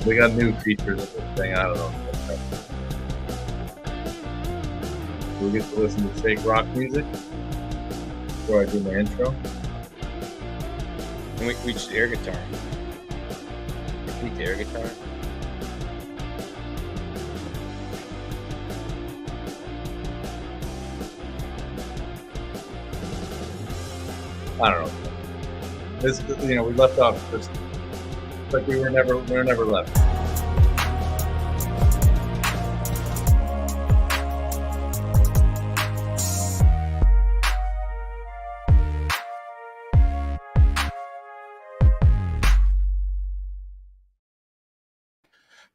We got new features in this thing. I don't know. We get to listen to fake rock music before I do my intro. And we just air guitar. Can we air guitar? I don't know. This, we left off just like we were never left.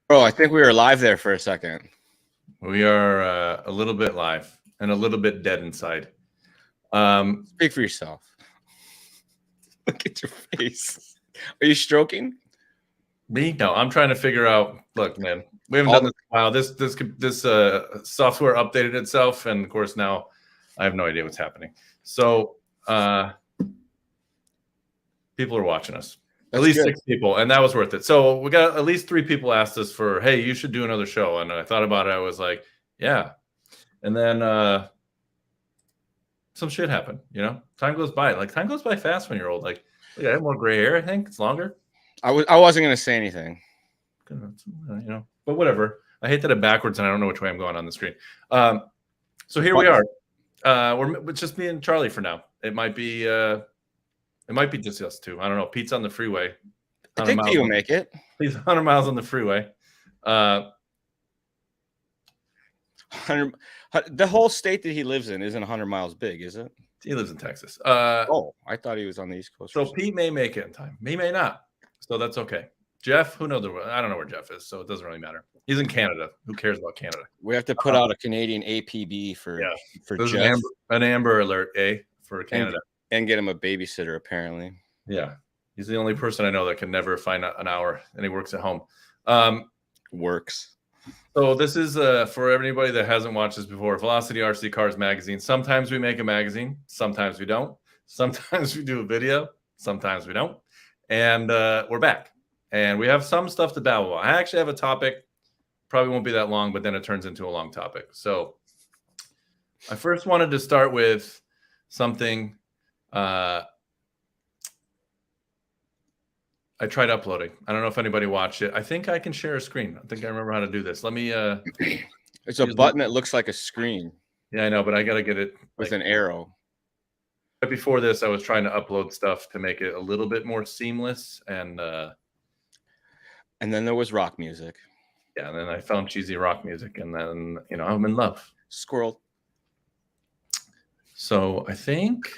Bro, I think we were live there for a second. We are a little bit live and a little bit dead inside. Speak for yourself. Look at your face. Are you stroking? Me? No, I'm trying to figure out. Look, man, we haven't done this in a while. This software updated itself, and of course now I have no idea what's happening. So people are watching us. At least 6 people, and that was worth it. So we got at least 3 people asked us for, hey, you should do another show. And I thought about it. I was like, yeah. And then some shit happened. Time goes by. Like, time goes by fast when you're old. Like, I have more gray hair. I think it's longer. I wasn't gonna say anything. But whatever. I hate that I'm backwards and I don't know which way I'm going on the screen. So here we are. We're just me and Charlie for now. It might be just us two. I don't know. Pete's on the freeway. I think Pete will make it. He's 100 miles on the freeway. 100. The whole state that he lives in isn't 100 miles big, is it? He lives in Texas. I thought he was on the East Coast. So Pete may make it in time. He may not. So that's okay. Jeff, who knows? I don't know where Jeff is, so it doesn't really matter. He's in Canada. Who cares about Canada? We have to put out a Canadian APB for Jeff. An Amber Alert, for Canada. And get him a babysitter, apparently. Yeah. He's the only person I know that can never find an hour, and he works at home. Works. So this is for everybody that hasn't watched this before, Velocity RC Cars Magazine. Sometimes we make a magazine. Sometimes we don't. Sometimes we do a video. Sometimes we don't. And we're back. And we have some stuff to babble about. I actually have a topic. Probably won't be that long, but then it turns into a long topic. So I first wanted to start with something. I tried uploading. I don't know if anybody watched it. I think I can share a screen. I think I remember how to do this. Let me. It's a button that looks like a screen. Yeah, I know, but I got to get it with an arrow. Right before this, I was trying to upload stuff to make it a little bit more seamless, and then there was rock music. Yeah, and then I found cheesy rock music, and then I'm in love. Squirrel. So I think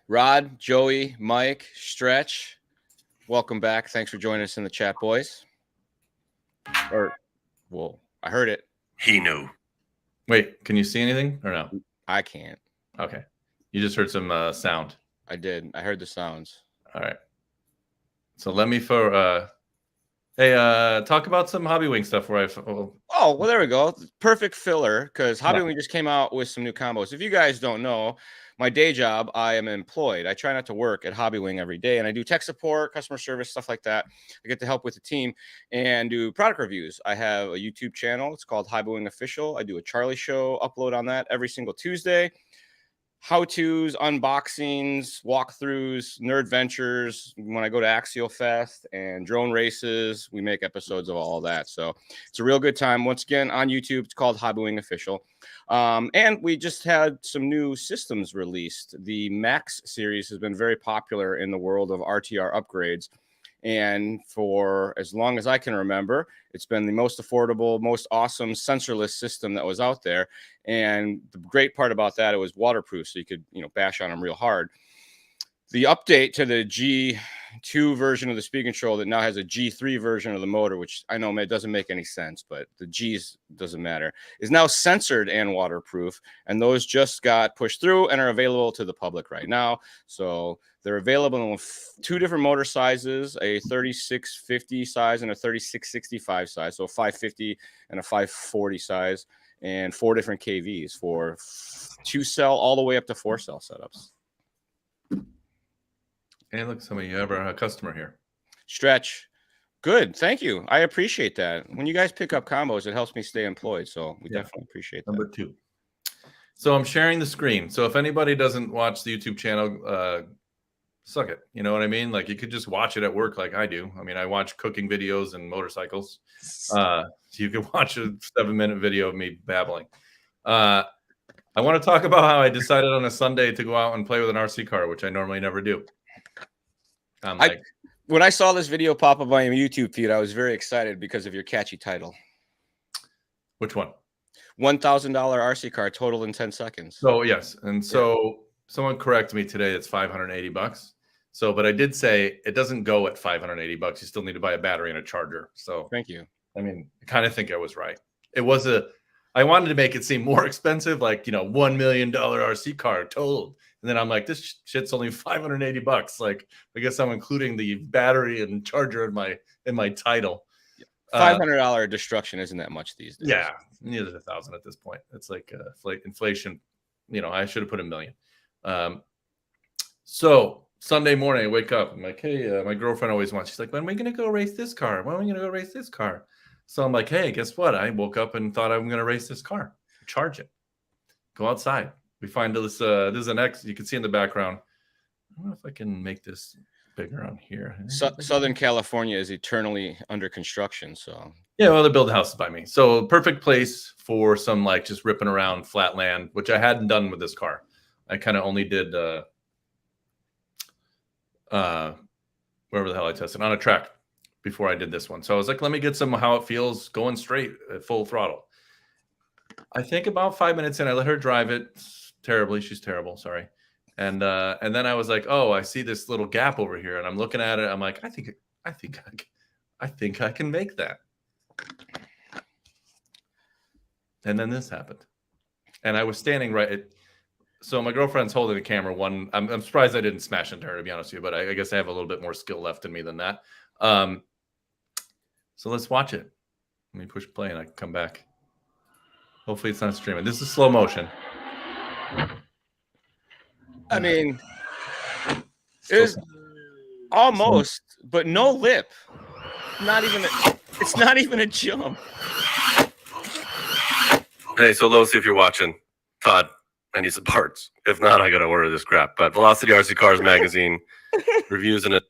Rod, Joey, Mike, Stretch, welcome back. Thanks for joining us in the chat, boys. I heard it. He knew. Wait, can you see anything or no? I can't. Okay. You just heard some sound. I did. I heard the sounds. All right. So let me talk about some HobbyWing stuff where well, there we go. Perfect filler, because HobbyWing just came out with some new combos. If you guys don't know, my day job, I am employed. I try not to work at HobbyWing every day, and I do tech support, customer service, stuff like that. I get to help with the team and do product reviews. I have a YouTube channel. It's called HobbyWing Official. I do a Charlie show upload on that every single Tuesday. How-tos, unboxings, walkthroughs, nerd ventures. When I go to Axial Fest and drone races, we make episodes of all that. So it's a real good time. Once again, on YouTube, it's called HobbyWing Official. And we just had some new systems released. The Max series has been very popular in the world of RTR upgrades. And for as long as I can remember, it's been the most affordable, most awesome sensorless system that was out there. And the great part about that, it was waterproof, so you could, bash on them real hard. The update to the G2 version of the speed control that now has a G3 version of the motor, which I know it doesn't make any sense, but the G's doesn't matter, is now censored and waterproof. And those just got pushed through and are available to the public right now. So they're available in 2 different motor sizes, a 3650 size and a 3665 size. So a 550 and a 540 size, and 4 different KVs for 2-cell all the way up to 4-cell setups. Hey, look, some of you have a customer here. Stretch, Good. Thank you. I appreciate that. When you guys pick up combos, it helps me stay employed. So we definitely appreciate that. Number 2. So I'm sharing the screen. So if anybody doesn't watch the YouTube channel, suck it. You know what I mean? Like you could just watch it at work like I do. I mean, I watch cooking videos and motorcycles. You could watch a 7-minute video of me babbling. I want to talk about how I decided on a Sunday to go out and play with an RC car, which I normally never do. When I saw this video pop up on your YouTube feed, I was very excited because of your catchy title. Which one? $1,000 RC car total in 10 seconds. So yes, and so someone corrected me today. It's $580. So, but I did say it doesn't go at $580. You still need to buy a battery and a charger. So thank you. I mean, I kind of think I was right. It was I wanted to make it seem more expensive, like, $1 million RC car totaled. And then I'm like, this shit's only $580. Like, I guess I'm including the battery and charger in my title. $500 destruction isn't that much these days. Yeah, neither $1,000 at this point. It's like inflation. I should have put $1 million. So Sunday morning, I wake up. I'm like, hey, my girlfriend always wants. She's like, when are we gonna go race this car? When are we gonna go race this car? So I'm like, hey, guess what? I woke up and thought I'm gonna race this car. Charge it. Go outside. We find this. This is an X. You can see in the background. I don't know if I can make this bigger on here. Southern California is eternally under construction. So yeah, well, they're building houses by me. So perfect place for some like just ripping around flat land, which I hadn't done with this car. I kind of only did wherever the hell I tested on a track before I did this one. So I was like, let me get some how it feels going straight at full throttle. I think about 5 minutes in, I let her drive it terribly. She's terrible. Sorry. And then I was like, oh, I see this little gap over here, and I'm looking at it. I'm like, I think I can make that. And then this happened, and I was standing right. So my girlfriend's holding the camera. I'm surprised I didn't smash into her, to be honest with you, but I guess I have a little bit more skill left in me than that. So let's watch it. Let me push play, and I can come back. Hopefully, it's not streaming. This is slow motion. I mean, it's almost, but no lip. It's not even a jump. Hey, so Losi, if you're watching, Todd, I need some parts. If not, I gotta order this crap. But Velocity RC Cars magazine reviews in it.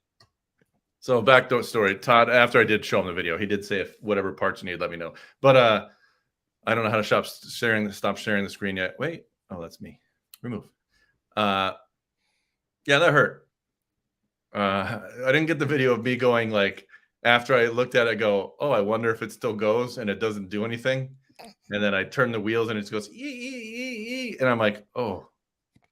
So backdoor story, Todd. After I did show him the video, he did say if whatever parts you need, let me know. But I don't know how to stop sharing the screen yet. Wait, oh, that's me. Remove. Yeah, that hurt. I didn't get the video of me going like after I looked at it, I go, oh, I wonder if it still goes, and it doesn't do anything. And then I turn the wheels and it just goes, ee, and I'm like, oh,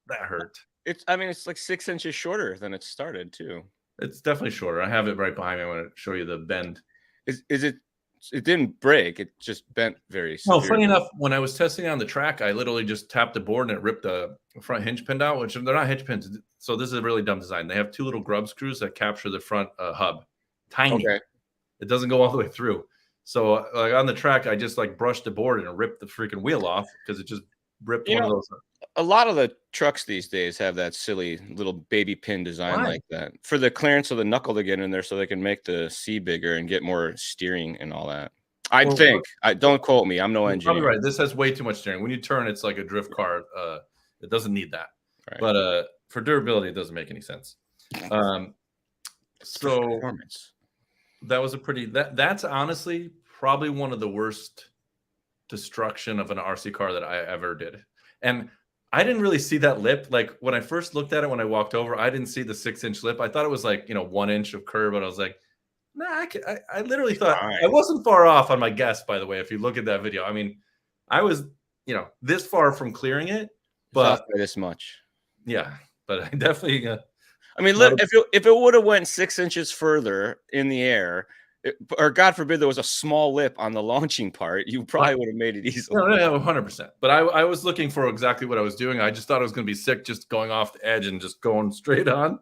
that hurt. It's like 6 inches shorter than it started too. It's definitely shorter. I have it right behind me. I want to show you the bend. Is it? It didn't break. It just bent very severely. No, funny enough, when I was testing it on the track, I literally just tapped the board and it ripped the front hinge pin out, which they're not hinge pins. So this is a really dumb design. They have 2 little grub screws that capture the front hub. Tiny. Okay. It doesn't go all the way through. So like on the track, I just like brushed the board and it ripped the freaking wheel off because it just ripped one of those. A lot of the trucks these days have that silly little baby pin design like that for the clearance of the knuckle to get in there so they can make the C bigger and get more steering and all that. I don't quote me. I'm no engineer. Probably right. This has way too much steering. When you turn, it's like a drift car. It doesn't need that. Right. But for durability, it doesn't make any sense. So performance. That was a pretty that's honestly probably one of the worst destruction of an RC car that I ever did. And I didn't really see that lip. Like when I first looked at it, when I walked over, I didn't see the 6-inch lip. I thought it was like, 1 inch of curve, but I was like, nah, I literally thought I wasn't far off on my guess, by the way. If you look at that video, I mean, I was, this far from clearing it, but this much. Yeah, but I definitely, I mean, look, if it would have went 6 inches further in the air, or God forbid there was a small lip on the launching part, you probably would have made it easily. No, 100%. But I was looking for exactly what I was doing. I just thought it was going to be sick, just going off the edge and just going straight on.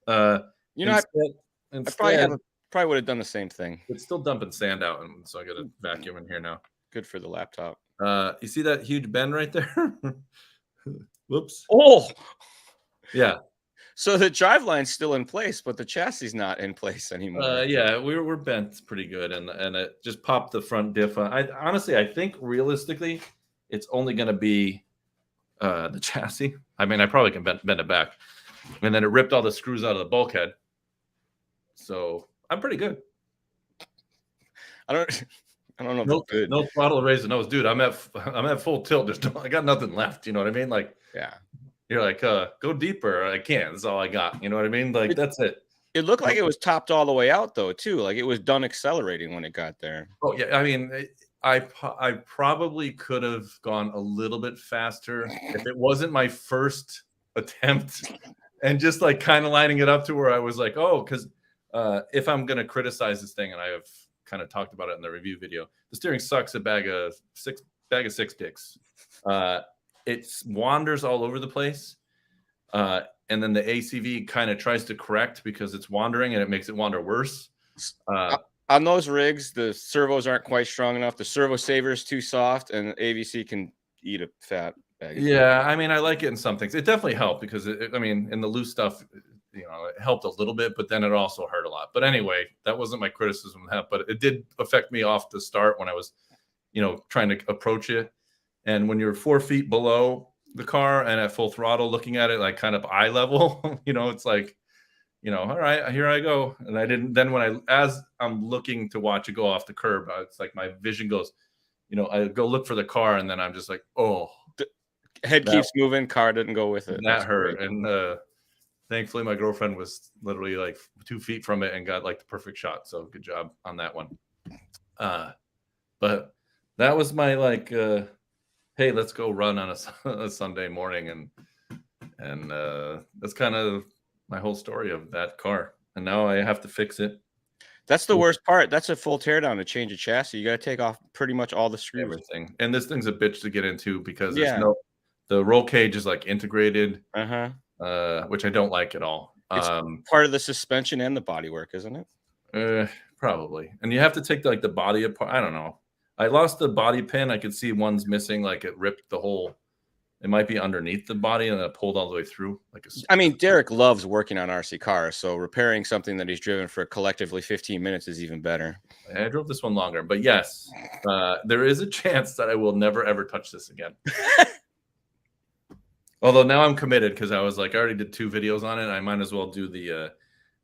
I probably would have done the same thing. It's still dumping sand out, and so I got a vacuum in here now. Good for the laptop. You see that huge bend right there? Whoops. Oh, yeah. So the driveline's still in place, but the chassis is not in place anymore. Yeah, we're bent pretty good, and it just popped the front diff. I honestly, I think realistically, it's only going to be the chassis. I mean, I probably can bend it back, and then it ripped all the screws out of the bulkhead. So I'm pretty good. I don't know. No, Good. no throttle to raise the nose, dude. I'm at full tilt. I got nothing left. You know what I mean? Like, Yeah. you're like, go deeper. I can't. That's all I got. You know what I mean? Like, that's it. It looked like it was topped all the way out, though, too. Like it was done accelerating when it got there. Oh yeah. I mean, I probably could have gone a little bit faster if it wasn't my first attempt, and just like kind of lining it up to where I was like, oh, because if I'm gonna criticize this thing, and I have kind of talked about it in the review video, the steering sucks a bag of six dicks. It wanders all over the place. And then the ACV kind of tries to correct because it's wandering, and it makes it wander worse. On those rigs, the servos aren't quite strong enough. The servo saver is too soft, and AVC can eat a fat bag. Yeah, I mean, I like it in some things. It definitely helped because, I mean, in the loose stuff, you know, it helped a little bit, but then it also hurt a lot. But anyway, that wasn't my criticism of that, but it did affect me off the start when I was, you know, trying to approach it. And when you're 4 feet below the car and at full throttle, looking at it like kind of eye level, you know, it's like, you know, all right, here I go. And I didn't, then as I'm looking to watch it go off the curb, it's like my vision goes, you know, I go look for the car, and then I'm just like, oh, the head keeps moving, car didn't go with it. That hurt. Great. And thankfully my girlfriend was literally like 2 feet from it and got like the perfect shot. So good job on that one. But that was my like, hey, let's go run on a Sunday morning. And that's kind of my whole story of that car. And now I have to fix it. That's the worst part. That's a full teardown to change a chassis. You got to take off pretty much all the screws. Everything. And this thing's a bitch to get into because there's the roll cage is like integrated, which I don't like at all. It's part of the suspension and the bodywork, isn't it? Probably. And you have to take like the body apart. I don't know. I lost the body pin. I could see one's missing. Like it ripped the whole. It might be underneath the body, and it pulled all the way through. I mean, Derek loves working on RC cars, so repairing something that he's driven for collectively 15 minutes is even better. I drove this one longer, but yes, there is a chance that I will never ever touch this again. Although now I'm committed because I was like, I already did 2 videos on it. I might as well do the.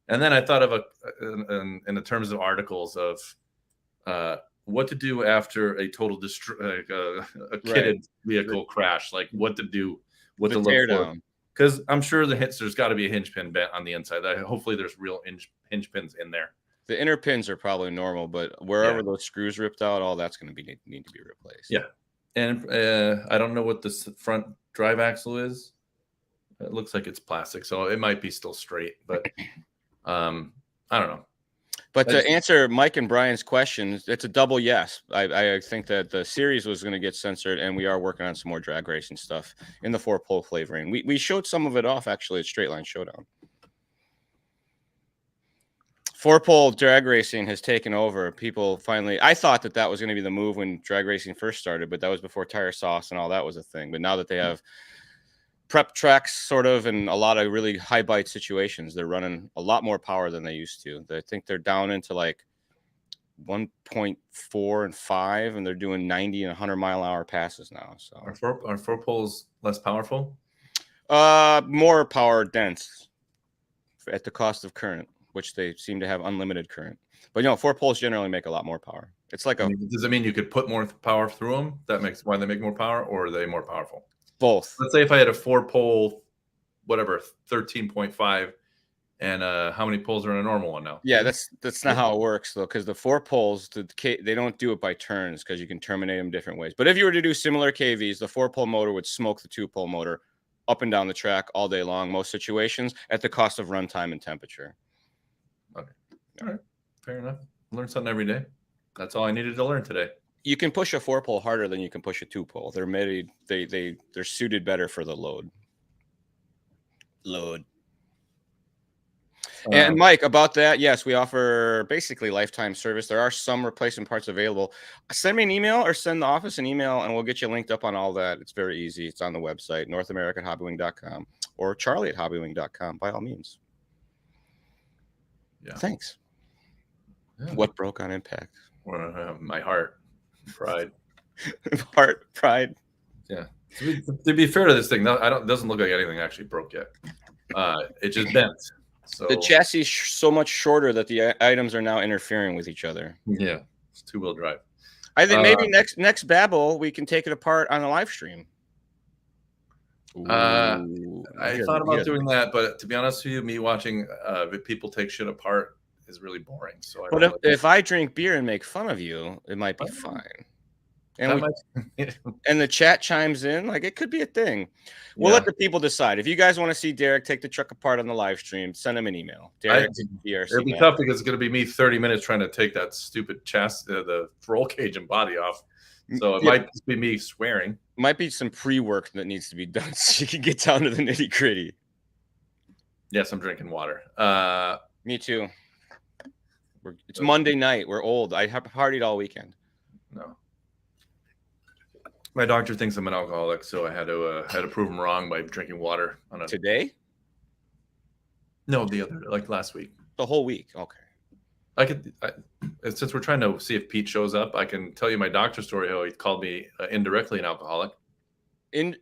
And then I thought of in the terms of articles of what to do after a total a kitted vehicle crash, like what to do, what to look for. Because I'm sure there's got to be a hinge pin bent on the inside. Hopefully there's real hinge pins in there. The inner pins are probably normal, but wherever those screws ripped out, all that's going to need to be replaced. Yeah. And I don't know what this front drive axle is. It looks like it's plastic, so it might be still straight, but I don't know. But to answer Mike and Brian's question, it's a double yes. I think that the series was going to get censored, and we are working on some more drag racing stuff in the 4-pole flavoring. We showed some of it off, actually, at Straight Line Showdown. 4-pole drag racing has taken over. People finally, I thought that was going to be the move when drag racing first started, but that was before tire sauce and all that was a thing. But now that they have prep tracks sort of in a lot of really high bite situations, they're running a lot more power than they used to. I think they're down into like 1.4 and 5, and they're doing 90 and 100 mile an hour passes now. So are 4 poles less powerful? More power dense at the cost of current, which they seem to have unlimited current. But 4 poles generally make a lot more power. It's like does it mean you could put more power through them? That makes why they make more power, or are they more powerful? Both. Let's say if I had a 4-pole, whatever, 13.5, and how many poles are in a normal one now? Yeah, that's not how it works though, because the 4 poles, they don't do it by turns because you can terminate them different ways. But if you were to do similar KVs, the 4-pole motor would smoke the 2-pole motor up and down the track all day long, most situations, at the cost of runtime and temperature. Okay, all right, fair enough. Learn something every day. That's all I needed to learn today. You can push a 4-pole harder than you can push a 2-pole. They're made, they're suited better for the load. And Mike, about that, yes, we offer basically lifetime service. There are some replacement parts available. Send me an email or send the office an email, and we'll get you linked up on all that. It's very easy. It's on the website, NorthAmericanHobbyWing.com or Charlie@HobbyWing.com, by all means. Yeah. Thanks. Yeah. What broke on impact? My heart, pride. Heart, pride. Yeah. To be fair to this thing, it doesn't look like anything actually broke yet. It just bent. So the chassis is so much shorter that the items are now interfering with each other. Yeah, it's 2-wheel drive. I think maybe next Babble we can take it apart on a live stream. I thought about doing that, but to be honest with you, me watching people take shit apart is really boring. So, if I drink beer and make fun of you, it might be fine. And and the chat chimes in, like it could be a thing. We'll let the people decide. If you guys want to see Derek take the truck apart on the live stream, send him an email. Derek, it'll be tough because it's going to be me 30 minutes trying to take that stupid chassis, the roll cage and body off. So it might just be me swearing. Might be some pre-work that needs to be done so you can get down to the nitty gritty. Yes, I'm drinking water. Me too. It's Monday night. We're old. I have partied all weekend. No. My doctor thinks I'm an alcoholic, so I had to prove him wrong by drinking water on today. No, the other last week. The whole week. Okay. Since we're trying to see if Pete shows up, I can tell you my doctor story. How he called me indirectly an alcoholic.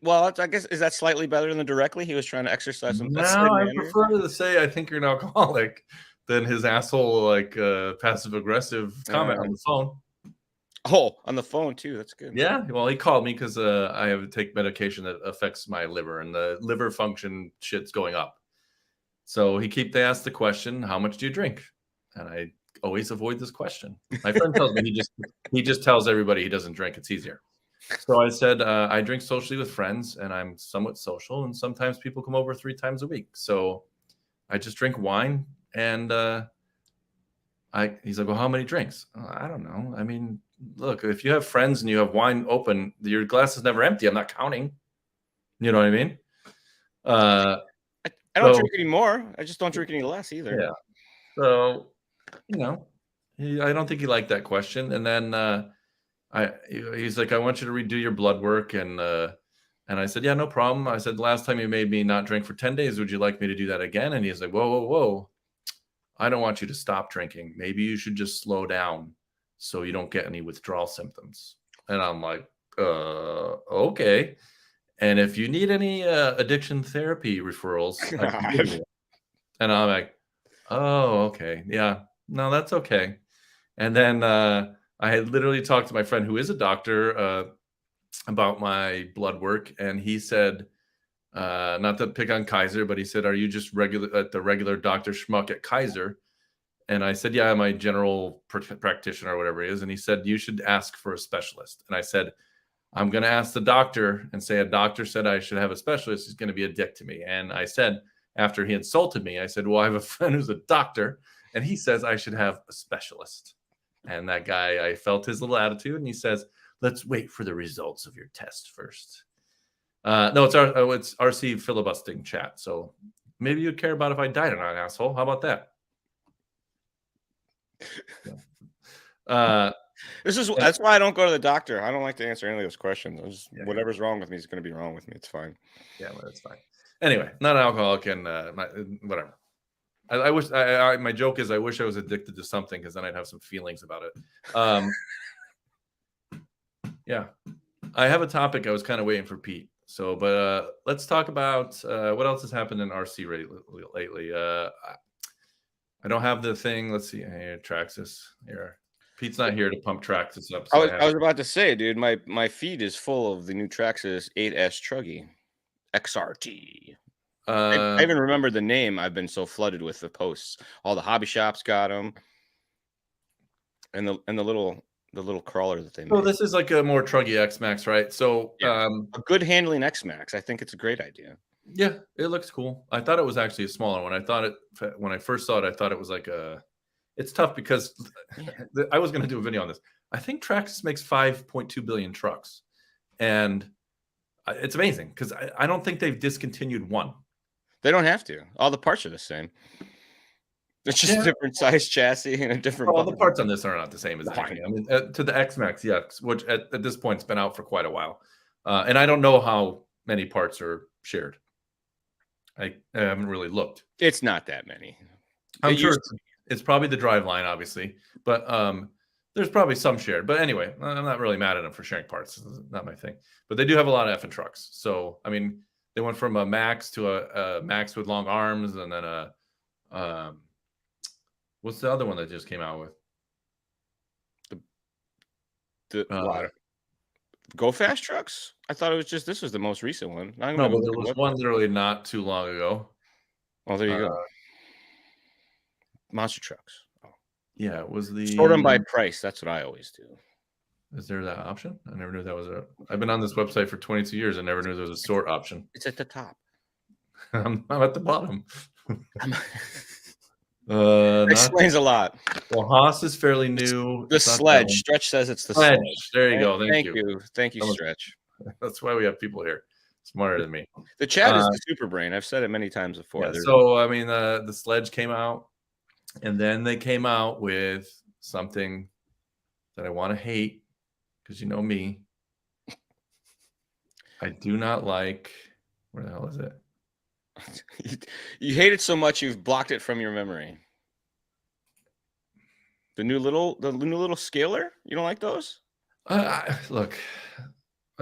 Well, I guess is that slightly better than directly? He was trying to exercise some. No, I prefer to say I think you're an alcoholic than his asshole passive aggressive comment on the phone. Oh, on the phone too. That's good. Yeah. Well, he called me because I have to take medication that affects my liver, and the liver function shit's going up. So they asked the question, "How much do you drink?" And I always avoid this question. My friend tells me he just tells everybody he doesn't drink. It's easier. So I said I drink socially with friends, and I'm somewhat social, and sometimes people come over 3 times a week. So I just drink wine, and he's like, "Well, how many drinks?" I don't know. I mean, look, if you have friends and you have wine open, your glass is never empty. I'm not counting. You know what I mean? I don't drink anymore. I just don't drink any less either. Yeah. So, I don't think he liked that question. And then he's like, "I want you to redo your blood work." And I said, "Yeah, no problem." I said, "Last time you made me not drink for 10 days, would you like me to do that again?" And he's like, "Whoa, whoa, whoa. I don't want you to stop drinking. Maybe you should just slow down so you don't get any withdrawal symptoms." And I'm like, okay. And if you need any addiction therapy referrals, and I'm like, oh, okay. Yeah, no, that's okay. And then I had literally talked to my friend who is a doctor about my blood work. And he said, not to pick on Kaiser, but he said, "Are you just the regular Dr. Schmuck at Kaiser?" And I said, "Yeah, my general practitioner or whatever it is." And he said, "You should ask for a specialist." And I said, "I'm going to ask the doctor and say a doctor said I should have a specialist. He's going to be a dick to me." And I said, after he insulted me, I said, "Well, I have a friend who's a doctor, and he says I should have a specialist." And that guy, I felt his little attitude, and he says, "Let's wait for the results of your test first." No, it's RC filibustering chat. So maybe you'd care about if I died or not, asshole. How about that? That's why I don't go to the doctor. I don't like to answer any of those questions. Whatever's wrong with me is going to be wrong with me. It's fine. Yeah, well, that's fine. Anyway, not an alcoholic and whatever. I wish my joke is I wish I was addicted to something because then I'd have some feelings about it. Yeah, I have a topic I was kind of waiting for Pete. So, but let's talk about what else has happened in RC lately. I don't have the thing. Let's see. Hey, Traxxas here. Pete's not here to pump Traxxas up. So I was about to say, dude, my feed is full of the new Traxxas 8S Truggy XRT. I even remember the name. I've been so flooded with the posts. All the hobby shops got them, and the little crawler that they made. So this is like a more Truggy X Max, right? So a good handling X Max. I think it's a great idea. Yeah, it looks cool. I thought it was actually a smaller one. When I first saw it, I thought it was like it's tough because I was going to do a video on this. I think Traxxas makes 5.2 billion trucks, and it's amazing because I don't think they've discontinued one. They don't have to. All the parts are the same. It's just a different size chassis and a different. Well, the parts on this are not the same as anything. I mean, to the X-Max, yes, which at this point, it's been out for quite a while. And I don't know how many parts are shared. I haven't really looked. It's not that many. I'm sure it's probably the driveline, obviously, but there's probably some shared. But anyway, I'm not really mad at them for sharing parts. It's not my thing. But they do have a lot of effing trucks. So, I mean, they went from a Max to a Max with long arms, and then a what's the other one that just came out with? The Go Fast trucks? I thought it was just this was the most recent one. No, but there was one literally not too long ago. Oh, there you go. Monster trucks. Oh. Yeah, it was the sort them by price. That's what I always do. Is there that option? I never knew that was I've been on this website for 22 years. I never knew there was a sort option. It's at the top. I'm at the bottom. Explains a lot. Well, Haas is fairly new. The Sledge. Stretch says it's the Sledge. There you go. Thank you. Thank you, Stretch. That's why we have people here smarter than me. The chat is the super brain. I've said it many times before. Yeah, so, I mean, the Sledge came out, and then they came out with something that I want to hate because you know me. I do not like. Where the hell is it? You hate it so much you've blocked it from your memory. The new little scaler? You don't like those? Look,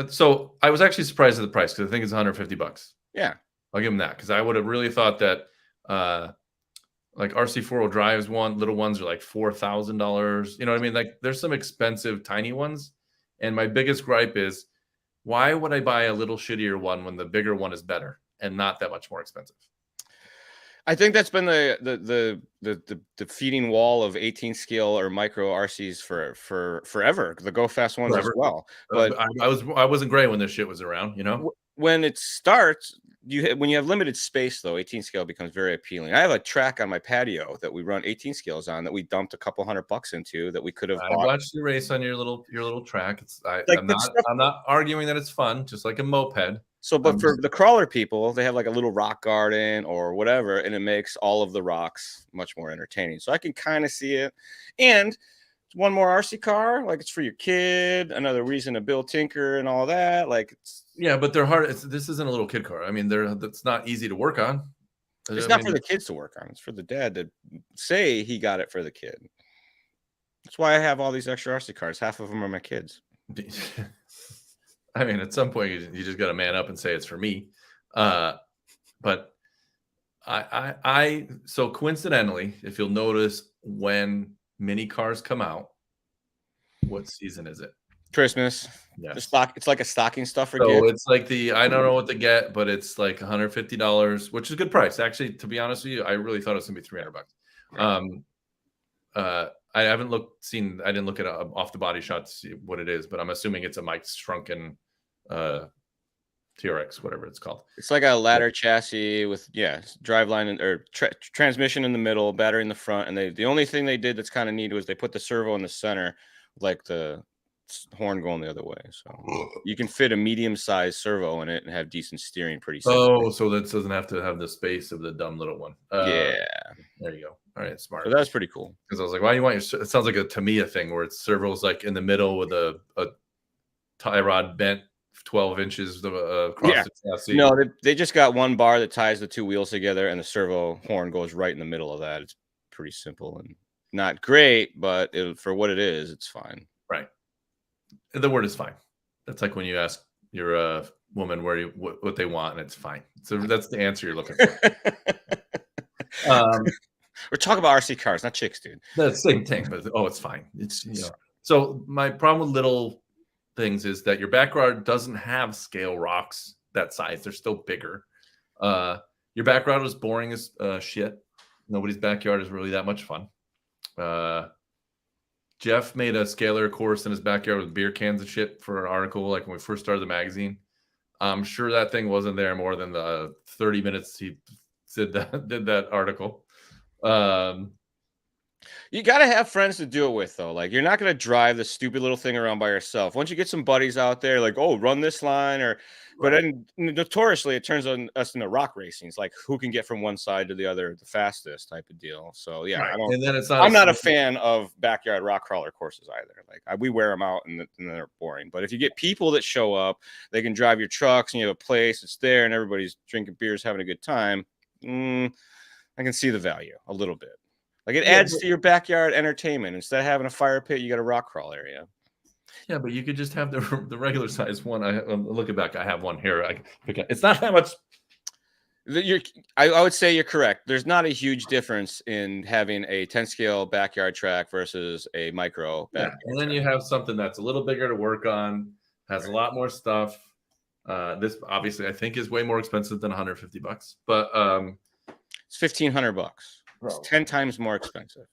so I was actually surprised at the price because I think it's $150. Yeah, I'll give them that because I would have really thought that like RC four-wheel drives little ones are like $4,000. You know what I mean? Like there's some expensive tiny ones, and my biggest gripe is why would I buy a little shittier one when the bigger one is better and not that much more expensive? I think that's been the feeding wall of 18 scale or micro RCs for forever. The Go Fast ones as well. But I wasn't great when this shit was around. You know, when it starts, when you have limited space though, 18 scale becomes very appealing. I have a track on my patio that we run 18 scales on that we dumped a couple $100 into that we could have. I watched you race on your little track. I'm not arguing that it's fun, just like a moped. So, but for the crawler people, they have like a little rock garden or whatever, and it makes all of the rocks much more entertaining. So I can kind of see it. And it's one more RC car, like it's for your kid, another reason to build Tinker and all that. Like, yeah, but they're hard. This isn't a little kid car. I mean, that's not easy to work on. It's not for the kids to work on. It's for the dad to say he got it for the kid. That's why I have all these extra RC cars. Half of them are my kids. I mean, at some point, you just got to man up and say it's for me. But so coincidentally, if you'll notice, when mini cars come out, what season is it? Christmas. Yeah. It's like a stocking stuffer. So it's like I don't know what to get, but it's like $150, which is a good price. Actually, to be honest with you, I really thought it was gonna be $300. Right. I haven't I didn't look at off the body shot to see what it is, but I'm assuming it's a Mike's Shrunken TRX, whatever it's called. It's like a ladder chassis with driveline or transmission in the middle, battery in the front, and the only thing they did that's kind of neat was they put the servo in the center, like the horn going the other way, so you can fit a medium-sized servo in it and have decent steering pretty simply. Oh, so that doesn't have to have the space of the dumb little one. Yeah, there you go. All right, smart. So that's pretty cool. Because I was like, why do you want it sounds like a Tamiya thing where it's servos like in the middle with a tie rod bent 12 inches across the chassis. No, they just got one bar that ties the two wheels together, and the servo horn goes right in the middle of that. It's pretty simple and not great, but for what it is, it's fine. Right. The word is fine. That's like when you ask your woman what they want, and it's fine. So that's the answer you're looking for. We're talking about RC cars, not chicks, dude. The same thing, but it's fine. It's So my problem with little things is that your backyard doesn't have scale rocks that size. They're still bigger. Your backyard is boring as shit. Nobody's backyard is really that much fun. Jeff made a scalar course in his backyard with beer cans and shit for an article, like when we first started the magazine. I'm sure that thing wasn't there more than the 30 minutes he did that article. You got to have friends to do it with, though. Like, you're not going to drive the stupid little thing around by yourself. Once you get some buddies out there, like, oh, run this line, or, but Right. then notoriously it turns on us into rock racing. It's like who can get from one side to the other the fastest type of deal. So yeah, Right. And then it's not. I'm not a fan of backyard rock crawler courses either. Like we wear them out and they're boring. But if you get people that show up, they can drive your trucks and you have a place, it's there, and everybody's drinking beers, having a good time. I can see the value a little bit. Like it adds to your backyard entertainment. Instead of having a fire pit, you got a rock crawl area. Yeah, but you could just have the regular size one. I'm looking back, I have one here. I can pick up. It's not that much. I would say you're correct. There's not a huge difference in having a 10 scale backyard track versus a micro backyard And then you have something that's a little bigger to work on, has a lot more stuff. This obviously I think is way more expensive than $150, but it's $1,500. It's 10 times more expensive.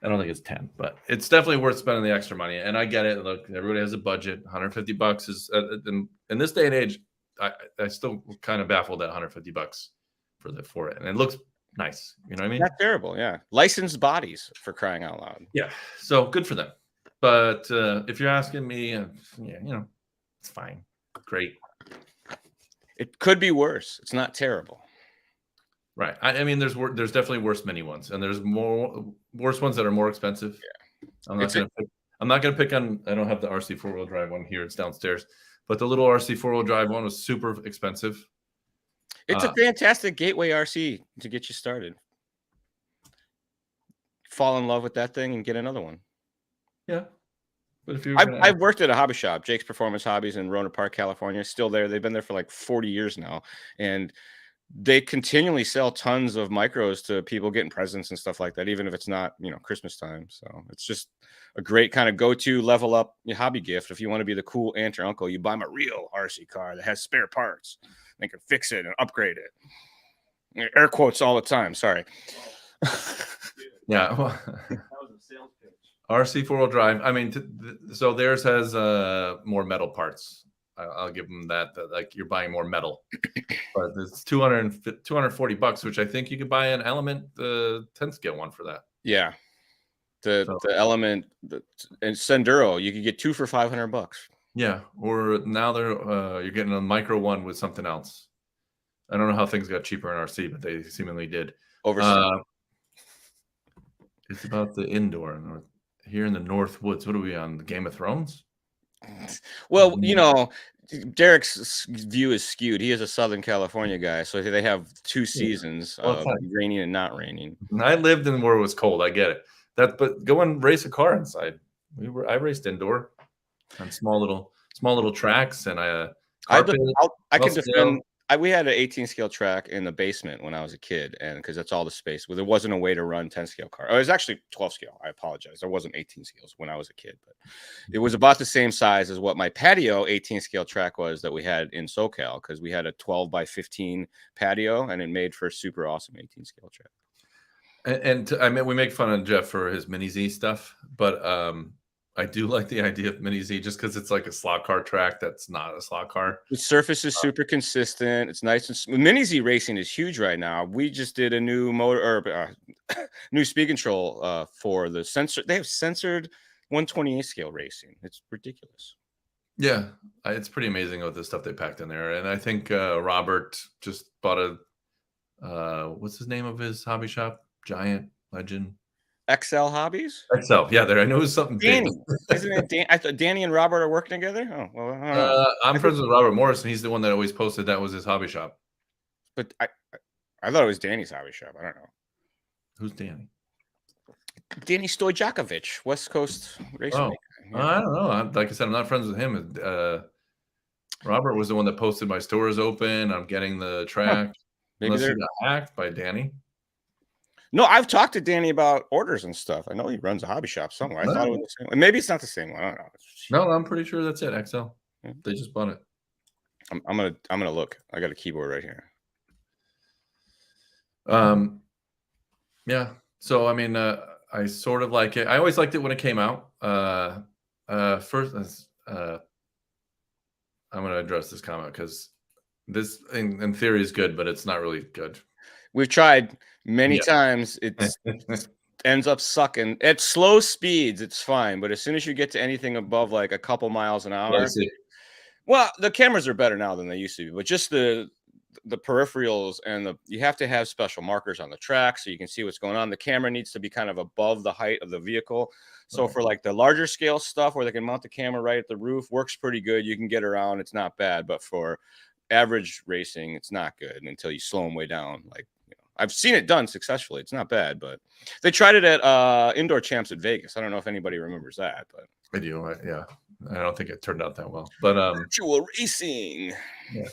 I don't think it's 10, but it's definitely worth spending the extra money. And I get it. Look, everybody has a budget. $150 is in this day and age. I still kind of baffled at $150 for it, and it looks nice. You know what I mean? Not terrible, yeah. Licensed bodies, for crying out loud. Yeah, so good for them. But if you're asking me, yeah, you know, it's fine, great. It could be worse. It's not terrible. Right. I mean, there's definitely worse mini ones, and there's worse ones that are more expensive. Yeah. I'm not gonna pick on. I don't have the RC 4-wheel drive one here. It's downstairs, but the little RC 4-wheel drive one was super expensive. It's a fantastic gateway RC to get you started. Fall in love with that thing and get another one. Yeah. But if I've worked at a hobby shop, Jake's Performance Hobbies in Rohnert Park, California. Still there. They've been there for like 40 years now, and they continually sell tons of micros to people getting presents and stuff like that, even if it's not, you know, Christmas time. So it's just a great kind of go-to level up your hobby gift. If you want to be the cool aunt or uncle, you buy them a real RC car that has spare parts. They can fix it and upgrade it. Air quotes all the time. Sorry. Yeah. Well, RC 4-wheel drive. I mean, so theirs has more metal parts. I'll give them that. Like you're buying more metal, but it's $240, which I think you could buy an Element, the 10 scale one for that. Yeah, the Element and Senduro, you could get 2 for $500. Yeah, or now you're getting a micro one with something else. I don't know how things got cheaper in RC, but they seemingly did. It's about the indoor here in the North Woods. What are we on? The Game of Thrones? Well, you know, Derek's view is skewed. He is a Southern California guy, so they have 2 seasons of raining and not raining. I lived in where it was cold. I get it. But go and race a car inside. I raced indoor on small little tracks, and I can defend. We had an 18 scale track in the basement when I was a kid, and because that's all the space. Well, there wasn't a way to run 10 scale car. Oh, it was actually 12 scale. I apologize. There wasn't 18 scales when I was a kid, but it was about the same size as what my patio 18 scale track was that we had in SoCal, because we had a 12 by 15 patio, and it made for a super awesome 18 scale track. And I mean, we make fun of Jeff for his Mini Z stuff, but I do like the idea of Mini Z just because it's like a slot car track that's not a slot car. The surface is super consistent. It's nice and smooth. Mini Z racing is huge right now. We just did a new motor new speed control for the sensor. They have censored 128 scale racing. It's ridiculous. Yeah, it's pretty amazing with the stuff they packed in there. And I think Robert just bought what's his name of his hobby shop? Giant Legend. XL Hobbies? XL, yeah. There, I know it was something Danny. big. Isn't it Dan? I thought Danny and Robert are working together. Oh, well, I don't know. I'm friends with Robert Morris, and he's the one that always posted that was his hobby shop. But I thought it was Danny's hobby shop. I don't know. Who's Danny? Danny Stojakovic, West Coast racing. Yeah. I don't know. Like I said, I'm not friends with him. Robert was the one that posted my store is open. I'm getting the track. Maybe they got hacked by Danny. No, I've talked to Danny about orders and stuff. I know he runs a hobby shop somewhere. I thought it was the same one. Maybe it's not the same one. I don't know. No, I'm pretty sure that's it. XL. Yeah. They just bought it. I'm gonna look. I got a keyboard right here. Yeah. So I mean, I sort of like it. I always liked it when it came out. First, I'm gonna address this comment because this, in theory, is good, but it's not really good. We've tried many times. It's ends up sucking. At slow speeds, it's fine, but as soon as you get to anything above like a couple miles an hour, well, the cameras are better now than they used to be, but just the peripherals and you have to have special markers on the track so you can see what's going on. The camera needs to be kind of above the height of the vehicle. So for like the larger scale stuff where they can mount the camera right at the roof, works pretty good. You can get around, it's not bad, but for average racing, it's not good until you slow them way down. Like, I've seen it done successfully. It's not bad, but they tried it at Indoor Champs at Vegas. I don't know if anybody remembers that, but I do. Yeah, I don't think it turned out that well. But virtual racing. Yeah,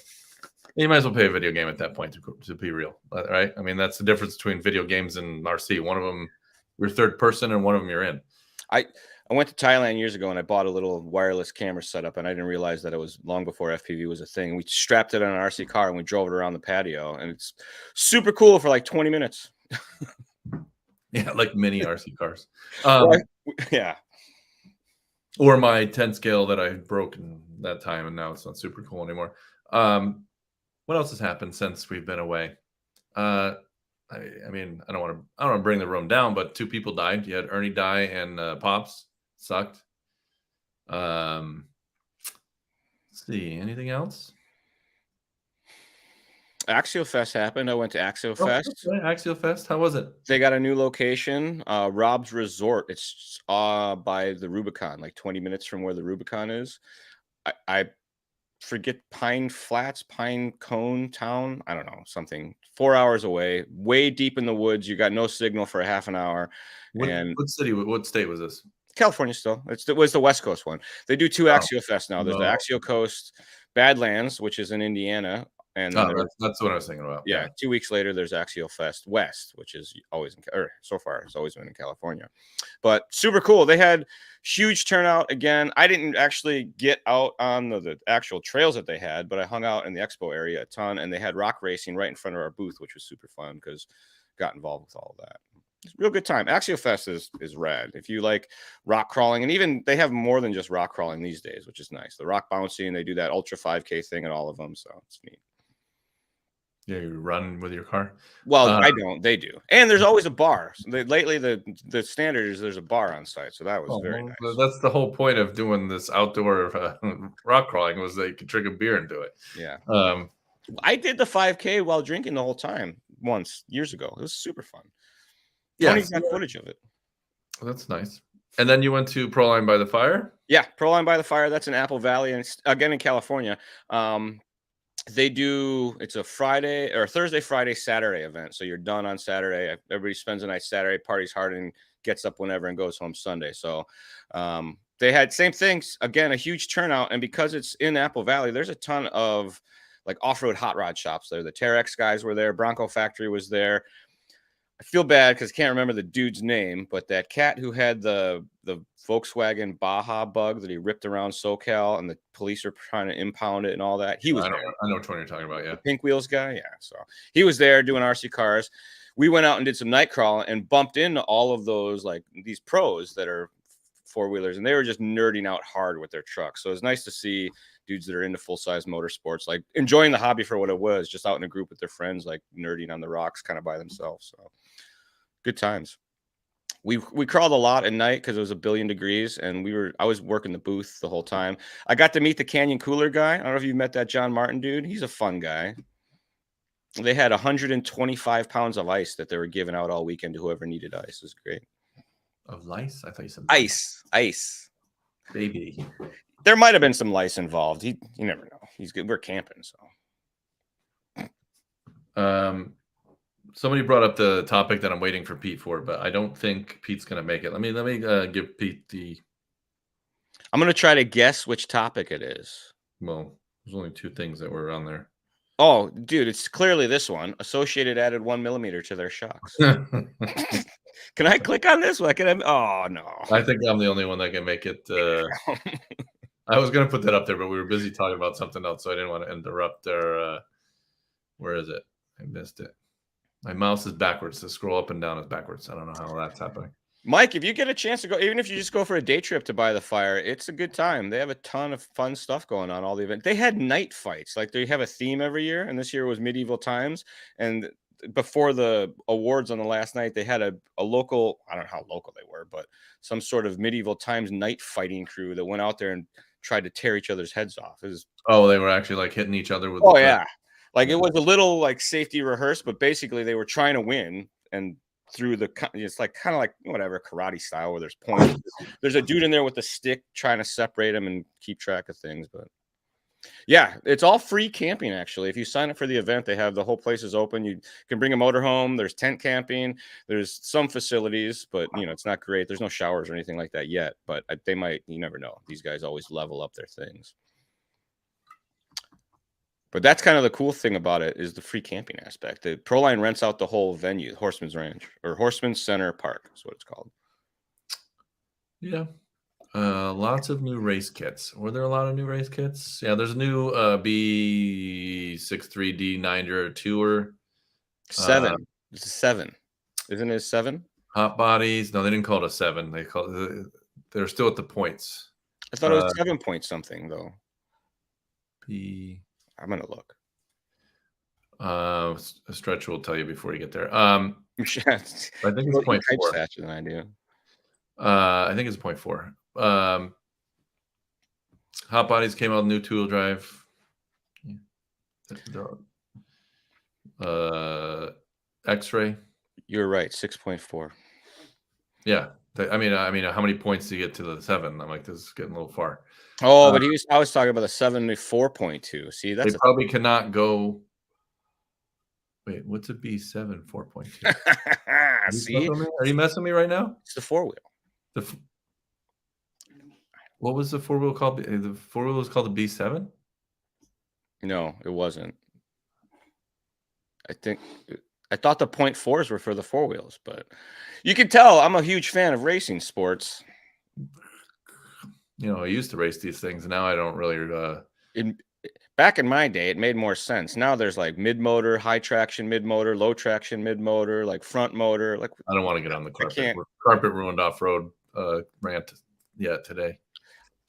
you might as well play a video game at that point to be real, right? I mean, that's the difference between video games and RC. One of them you're third person, and one of them you're in. I went to Thailand years ago and I bought a little wireless camera setup, and I didn't realize that it was long before FPV was a thing. We strapped it on an RC car and we drove it around the patio, and it's super cool for like 20 minutes. Yeah, like mini RC cars. Yeah. Or my 10 scale that I broke in that time, and now it's not super cool anymore. What else has happened since we've been away? I mean, I don't want to bring the room down, but 2 people died. You had Ernie die and Pops. Sucked. Let's see, anything else? Axial Fest happened. I went to Axial Fest. Okay. Axial Fest. How was it? They got a new location, Rob's Resort. It's by the Rubicon, like 20 minutes from where the Rubicon is. I forget, Pine Flats, Pine Cone Town. I don't know, something 4 hours away, way deep in the woods. You got no signal for a half an hour. What city? What state was this? California still. It was the West Coast one. They do 2 Axial Fest now. There's the Axial Coast Badlands, which is in Indiana. And that's what I was thinking about. Yeah, 2 weeks later, there's Axial Fest West, which is always so far it's always been in California, but super cool. They had huge turnout again. I didn't actually get out on the actual trails that they had, but I hung out in the expo area a ton, and they had rock racing right in front of our booth, which was super fun because got involved with all of that. It's a real good time. Axial Fest is rad. If you like rock crawling, and even they have more than just rock crawling these days, which is nice. The rock bouncing, they do that Ultra 5K thing at all of them, so it's neat. Yeah, you run with your car? Well, I don't. They do. And there's always a bar. Lately, the standard is there's a bar on site, so that was very nice. That's the whole point of doing this outdoor rock crawling, was they could drink a beer and do it. Yeah. I did the 5K while drinking the whole time once years ago. It was super fun. Yeah, Tony's got footage of it. That's nice. And then you went to ProLine by the Fire? Yeah, ProLine by the Fire. That's in Apple Valley, and again in California. They do, it's a Friday or Thursday, Friday, Saturday event. So you're done on Saturday. Everybody spends the night Saturday, parties hard, and gets up whenever and goes home Sunday. So they had same things, again, a huge turnout. And because it's in Apple Valley, there's a ton of like off-road hot rod shops there. The Terex guys were there. Bronco Factory was there. I feel bad because I can't remember the dude's name, but that cat who had the Volkswagen Baja bug that he ripped around SoCal and the police were trying to impound it and all that, he was there. I know which one you're talking about, yeah. The Pink Wheels guy, yeah. So he was there doing RC cars. We went out and did some night crawling and bumped into all of those, like these pros that are four-wheelers, and they were just nerding out hard with their trucks. So it was nice to see dudes that are into full-size motorsports, like enjoying the hobby for what it was, just out in a group with their friends, like nerding on the rocks kind of by themselves. So good times. We crawled a lot at night because it was 1 billion degrees, and I was working the booth the whole time. I got to meet the Canyon Cooler guy. I don't know if you've met that John Martin dude. He's a fun guy. They had 125 pounds of ice that they were giving out all weekend to whoever needed ice. It was great. Of lice? I thought you said ice. Baby. There might have been some lice involved. You never know. He's good. We're camping, so. Somebody brought up the topic that I'm waiting for Pete for, but I don't think Pete's gonna make it. Let me give Pete the. I'm gonna try to guess which topic it is. Well, there's only 2 things that were on there. Oh, dude, it's clearly this one. Associated added 1 millimeter to their shocks. Can I click on this? Oh no! I think I'm the only one that can make it. I was gonna put that up there, but we were busy talking about something else, so I didn't want to interrupt their. Where is it? I missed it. My mouse is backwards. The scroll up and down is backwards. I don't know how that's happening. Mike, if you get a chance to go, even if you just go for a day trip to By the Fire, it's a good time. They have a ton of fun stuff going on all the event. They had night fights. Like they have a theme every year, and this year was medieval times. And before the awards on the last night, they had a local, I don't know how local they were, but some sort of medieval times night fighting crew that went out there and tried to tear each other's heads off. It was, Oh, they were actually like hitting each other with. oh yeah, like it was a little like safety rehearsed, but basically they were trying to win and through the, it's like kind of like whatever karate style where there's points. There's a dude in there with a stick trying to separate them and keep track of things, but. Yeah, it's all free camping, actually. If you sign up for the event, they have the whole place is open. You can bring a motorhome. There's tent camping. There's some facilities, but, you know, it's not great. There's no showers or anything like that yet, but they might. You never know. These guys always level up their things. But that's kind of the cool thing about it is the free camping aspect. The ProLine rents out the whole venue, Horseman's Ranch or Horseman's Center Park is what it's called. Yeah. Lots of new race kits. Were there a lot of new race kits? Yeah, there's a new B63D90 Tour. 7. It's a 7. Isn't it a 7? Hot bodies. No, they didn't call it a 7. They call it. They're still at the points. I thought it was 7 point something though. I'm gonna look. A stretch will tell you before you get there. I think it's 0.4. Faster than I do. I think it's 0.4. Hot bodies came out with new two-wheel drive. X-ray. You're right, 6.4. Yeah, I mean, how many points do you get to the 7? I'm like, this is getting a little far. Oh, but I was talking about the 74.2. See, that's they probably cannot go. Wait, what's a B7 4.2? See, are you messing me right now? It's the 4-wheel. What was the 4-wheel called? The 4-wheel was called the B7? No, it wasn't. I thought the 0.4s were for the 4-wheels, but you can tell I'm a huge fan of racing sports. You know, I used to race these things, and now I don't really. Back in my day, it made more sense. Now there's like mid-motor, high traction mid-motor, low traction mid-motor, like front motor. Like I don't want to get on the carpet. Carpet ruined off-road rant yet today.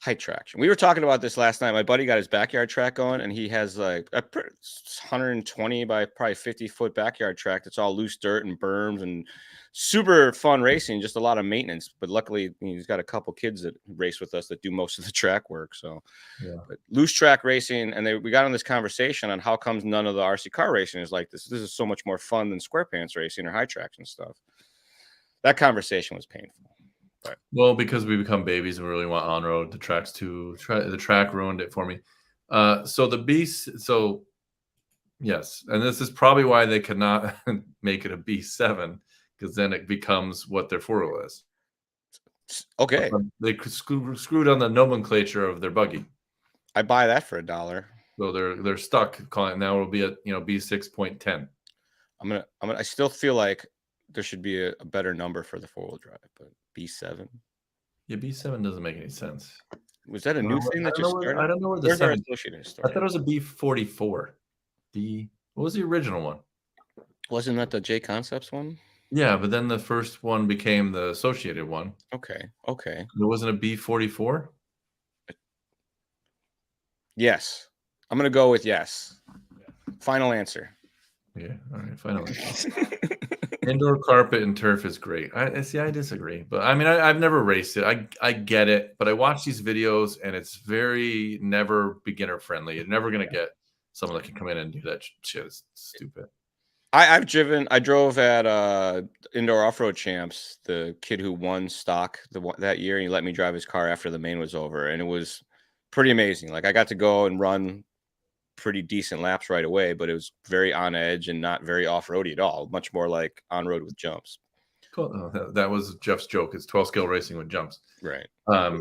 High traction. We were talking about this last night. My buddy got his backyard track going, and he has like a 120 by probably 50-foot backyard track that's all loose dirt and berms and super fun racing, just a lot of maintenance. But luckily, he's got a couple kids that race with us that do most of the track work. So, yeah. But loose track racing, and we got on this conversation on how comes none of the RC car racing is like this. This is so much more fun than square pants racing or high traction stuff. That conversation was painful. Right. Well, because we become babies and we really want on road. The track ruined it for me. So yes, and this is probably why they could not make it a B7 because then it becomes what their 4-wheel is. Okay, they screwed on the nomenclature of their buggy. I buy that for $1. So they're stuck calling it now. It'll be at B6.10. I still feel like there should be a better number for the 4-wheel drive, but B7. Yeah, B7 doesn't make any sense. Was that a new thing that just started? I don't know where the 7 started. I thought it was a B44. What was the original one? Wasn't that the J Concepts one? Yeah, but then the first one became the associated one. Okay. There wasn't a B44? Yes. I'm going to go with yes. Final answer. Yeah, all right, final answer. Indoor carpet and turf is great. I disagree, but I mean, I've never raced it. I get it, but I watch these videos and it's very never beginner friendly. You're never gonna get someone that can come in and do that shit. It's stupid. I drove at Indoor Off-Road Champs, the kid who won stock that year, and he let me drive his car after the main was over, and it was pretty amazing. Like I got to go and run pretty decent laps right away, but it was very on edge and not very off-roady at all. Much more like on-road with jumps. Cool. That was Jeff's joke. It's 12-scale racing with jumps. Right.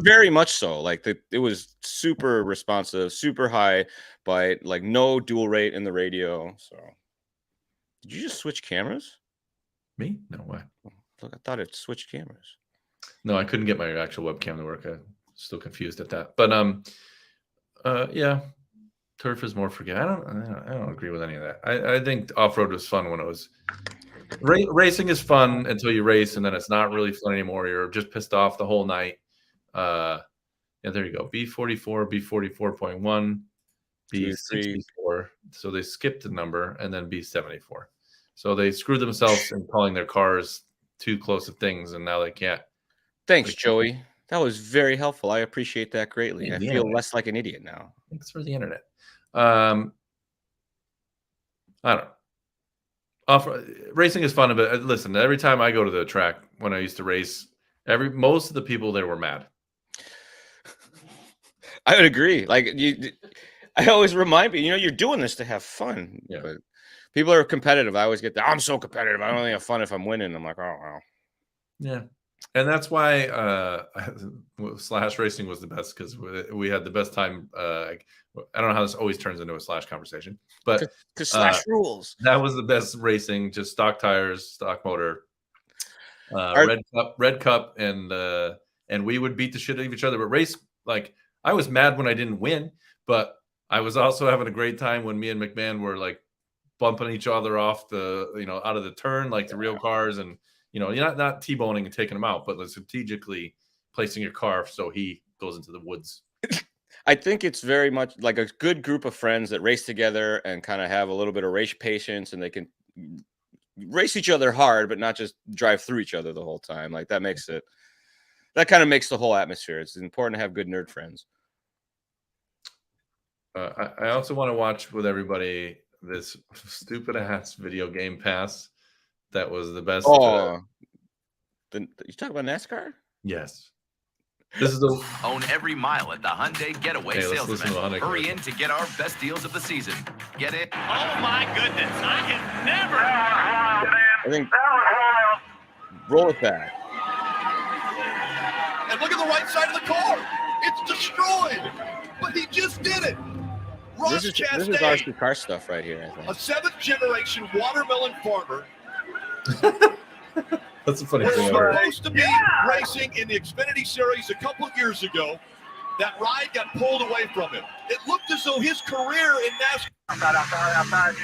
Very much so. Like it was super responsive, super high bite, like no dual rate in the radio. So did you just switch cameras? Me? No way. Look, I thought it switched cameras. No, I couldn't get my actual webcam to work. I'm still confused at that. But yeah. Turf is more forgiving. I don't agree with any of that. I think off-road was fun when it was racing is fun until you race, and then it's not really fun anymore. You're just pissed off the whole night. Yeah, there you go. B44, B44.1, B64. So they skipped the number, and then B74. So they screwed themselves in calling their cars too close to things, and now they can't. Thanks, Joey. That was very helpful. I appreciate that greatly. I feel less like an idiot now. Thanks for the internet. I don't know. Racing is fun, but listen, every time I go to the track when I used to race, most of the people there were mad. I would agree. Like I always remind me, you're doing this to have fun. Yeah. But people are competitive. I always get that. I'm so competitive. I only have fun if I'm winning. I'm like, oh wow. Yeah. And that's why Slash Racing was the best, because we had the best time. I don't know how this always turns into a Slash conversation, but because Slash rules. That was the best racing, just stock tires, stock motor, red cup, and we would beat the shit out of each other. But race, like, I was mad when I didn't win, but I was also having a great time when me and McMahon were like bumping each other off out of the turn, like the real cars, and you're not T-boning and taking him out, but like strategically placing your car so he goes into the woods. I think it's very much like a good group of friends that race together and kind of have a little bit of race patience, and they can race each other hard, but not just drive through each other the whole time. Like that kind of makes the whole atmosphere. It's important to have good nerd friends. I also want to watch with everybody this stupid ass video game pass. That was the best. Oh, you talking about NASCAR? Yes. This is the own every mile at the Hyundai Getaway sales event. Hurry in to get our best deals of the season. Get it? Oh my goodness! I can never. I think roll it back. And look at the right side of the car. It's destroyed. But he just did it. This is RC car stuff right here, I think. A 7th generation watermelon farmer. That's a funny We're thing. supposed to be racing in the Xfinity Series a couple of years ago. That ride got pulled away from him. It looked as though his career in NASCAR.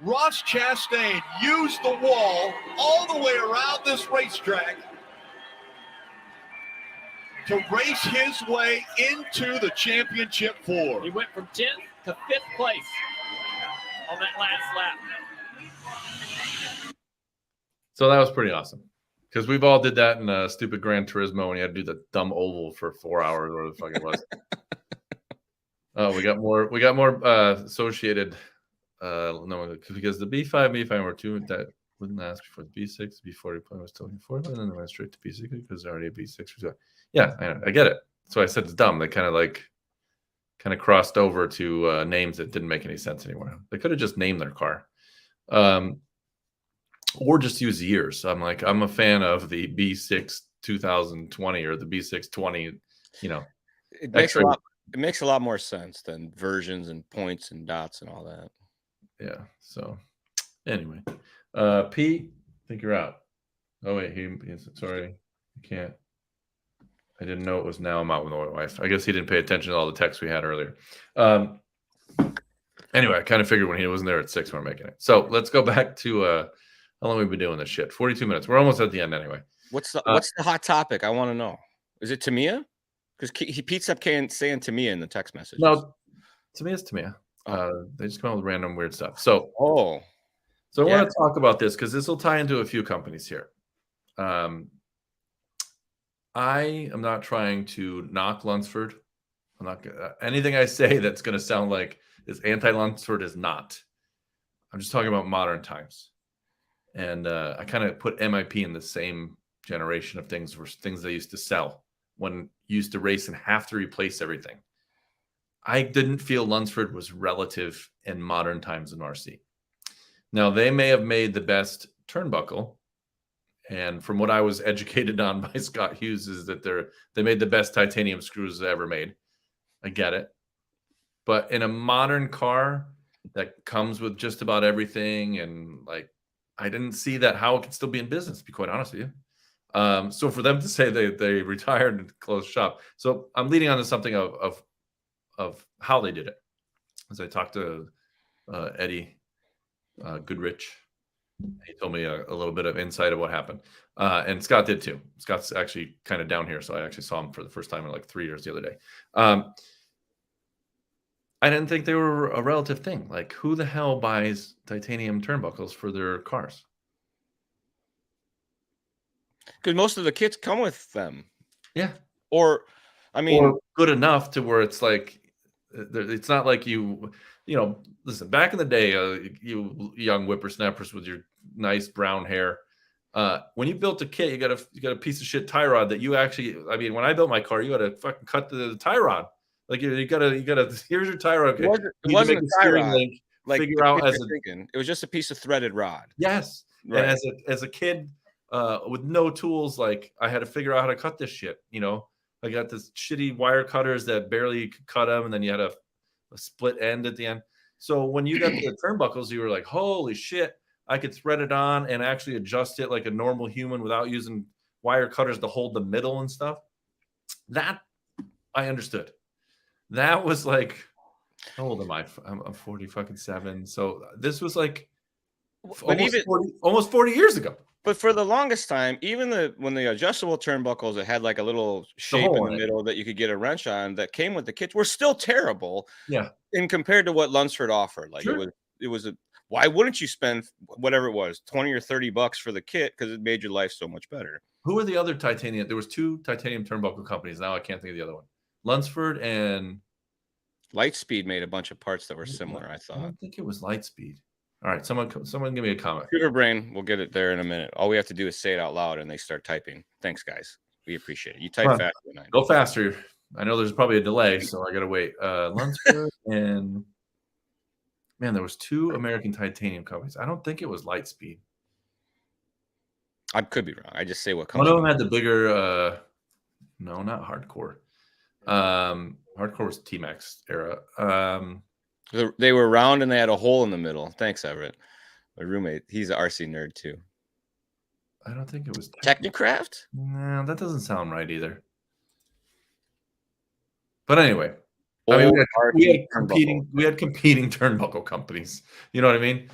Ross Chastain used the wall all the way around this racetrack to race his way into the championship 4. He went from 10th to 5th place on that last lap. So that was pretty awesome, because we've all did that in a stupid Gran Turismo when you had to do the dumb oval for 4 hours, or the fuck it was. Oh, we got more associated. No, because the B5 were two that wouldn't last before the B6, B40 point was still before, and then they went straight to B6 because they're already a B6. Yeah, I get it. So I said it's dumb. They kind of crossed over to names that didn't make any sense anymore. They could have just named their car. Or just use years. I'm a fan of the B6 2020 or the B6 20. It makes a lot more sense than versions and points and dots and all that. Yeah. So anyway, Pete, I think you're out. Oh wait, sorry, you can't. I didn't know it was now. I'm out with my wife. I guess he didn't pay attention to all the texts we had earlier. Anyway, I kind of figured when he wasn't there at 6, we're making it. So let's go back to how long we've been doing this shit. 42 minutes. We're almost at the end anyway. What's the hot topic? I want to know. Is it Tamiya? Because Pete's up saying Tamiya in the text message. No, Tamiya's Tamiya. They just come out with random weird stuff. So I want to talk about this because this will tie into a few companies here. I am not trying to knock Lunsford. I'm not anything I say that's going to sound like is anti-Lunsford is not. I'm just talking about modern times. And I kind of put MIP in the same generation of things they used to sell when you used to race and have to replace everything. I didn't feel Lunsford was relative in modern times in RC. Now, they may have made the best turnbuckle. And from what I was educated on by Scott Hughes is that they made the best titanium screws ever made. I get it. But in a modern car that comes with just about everything and I didn't see that how it could still be in business, to be quite honest with you. So for them to say they retired and closed shop. So I'm leading on to something of how they did it. As I talked to Eddie Goodrich, he told me a little bit of insight of what happened. And Scott did too. Scott's actually kind of down here. So I actually saw him for the first time in 3 years the other day. I didn't think they were a relative thing. Like, who the hell buys titanium turnbuckles for their cars? Because most of the kits come with them. Yeah. Or, I mean, or good enough to where it's like, it's not like you know, listen, back in the day, you young whippersnappers with your nice brown hair, when you built a kit, you got a piece of shit tie rod that you actually, I mean, when I built my car, you got to fucking cut the tie rod. Like you gotta, here's your tie rod. Okay. It wasn't a tie rod. Link, like figure out as it was just a piece of threaded rod. Yes. Right. And as a kid, with no tools, like I had to figure out how to cut this shit. You know, I got this shitty wire cutters that barely could cut them, and then you had a split end at the end. So when you got the turnbuckles, you were like, holy shit, I could thread it on and actually adjust it like a normal human without using wire cutters to hold the middle and stuff. That I understood. That was like, how old am I? I'm 47. So this was like almost 40 years ago. But for the longest time, even when the adjustable turnbuckles that had like a little shape in the middle that you could get a wrench on that came with the kits were still terrible. Yeah. In compared to what Lunsford offered. Like sure. it was why wouldn't you spend whatever it was, 20 or 30 bucks for the kit? Because it made your life so much better. Who are the other titanium? There was 2 titanium turnbuckle companies. Now I can't think of the other one. Lunsford and Lightspeed made a bunch of parts that were similar, I thought. I don't think it was Lightspeed. All right, someone give me a comment. Computer brain, we'll get it there in a minute. All we have to do is say it out loud and they start typing. Thanks, guys. We appreciate it. You type faster than I do. Go faster. I know there's probably a delay, so I gotta wait. Lunsford and man, there was 2 American titanium companies. I don't think it was Lightspeed. I could be wrong. I just say what comes. One of them had the bigger no, not hardcore. Hardcore was T-Max era. They were round and they had a hole in the middle. Thanks, Everett. My roommate, he's an RC nerd too. I don't think it was Technicraft. No, that doesn't sound right either. But anyway, I mean, we had competing turnbuckle companies. You know what I mean?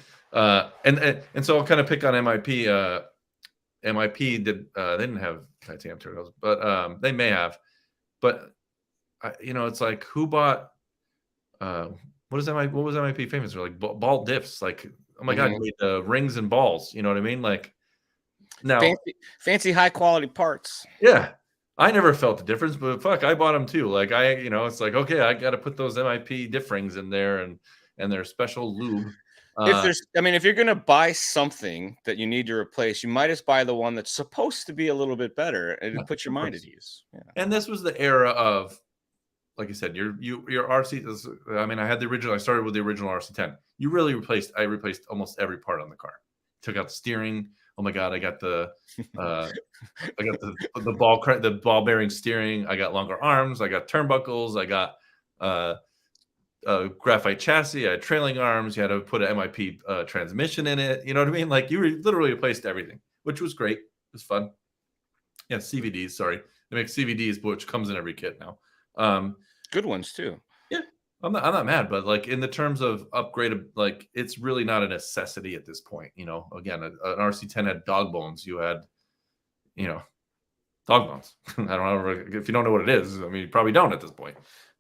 And so I'll kind of pick on MIP. MIP did they didn't have titanium turnbuckles, but they may have. But you know, it's like who bought what was MIP famous for? Like ball diffs. Like, oh my god, you made rings and balls. You know what I mean? Like now fancy high quality parts. Yeah. I never felt the difference, but fuck, I bought them too. Like it's like, okay, I got to put those MIP diff rings in there and their special lube. If you're going to buy something that you need to replace, you might just buy the one that's supposed to be a little bit better and put your mind at ease. Yeah. And this was the era of, like you said, your RC. I mean, I started with the original RC10. I replaced almost every part on the car. Took out the steering. Oh my god, I got the the ball bearing steering. I got longer arms. I got turnbuckles. I got a graphite chassis. I had trailing arms. You had to put an MIP transmission in it. You know what I mean? Like you literally replaced everything, which was great. It was fun. Yeah, CVDs. Sorry, they make CVDs, which comes in every kit now. Good ones too. Yeah, I'm not mad, but like in the terms of upgraded, like it's really not a necessity at this point. You know, again, an RC10 had dog bones. You had, dog bones. I don't know if you don't know what it is. I mean, you probably don't at this point.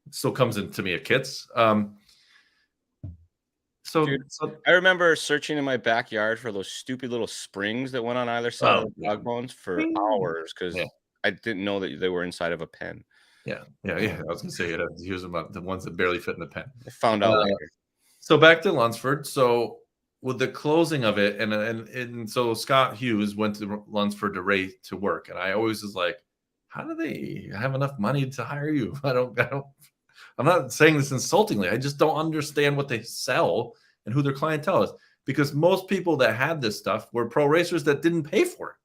It still comes into me at kits. Dude, I remember searching in my backyard for those stupid little springs that went on either side of the dog bones for hours because I didn't know that they were inside of a pen. Yeah. I was gonna say you'd have to use them the ones that barely fit in the pen. I found out later. So back to Lunsford. So with the closing of it, and so Scott Hughes went to Lunsford to work, and I always was like, how do they have enough money to hire you? I'm not saying this insultingly. I just don't understand what they sell and who their clientele is, because most people that had this stuff were pro racers that didn't pay for it.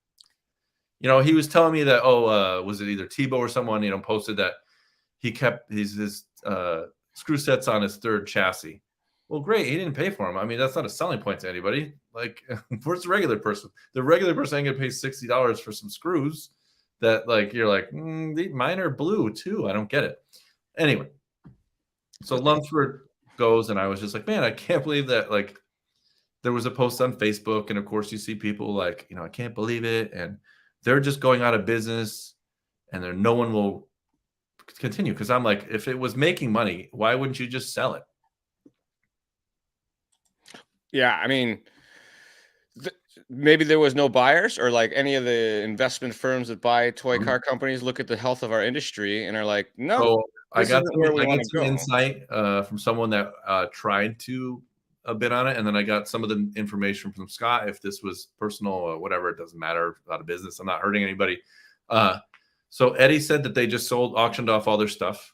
He was telling me that, was it either Tebow or someone, posted that he kept his screw sets on his third chassis. Well, great. He didn't pay for them. I mean, that's not a selling point to anybody. Like, where's the regular person? The regular person ain't going to pay $60 for some screws that, like, you're like, mine are blue too. I don't get it. Anyway, so Lunsford goes, and I was just like, man, I can't believe that, like, there was a post on Facebook, and of course you see people like, I can't believe it, and they're just going out of business, and no one will continue. Because I'm like, if it was making money, why wouldn't you just sell it? Yeah, I mean, maybe there was no buyers, or like any of the investment firms that buy toy car companies look at the health of our industry and are like, no, So I got where we some want to go. insight from someone that tried to bid on it, and then I got some of the information from Scott. If this was personal or whatever, it doesn't matter. Out of business, I'm not hurting anybody. So Eddie said that they just auctioned off all their stuff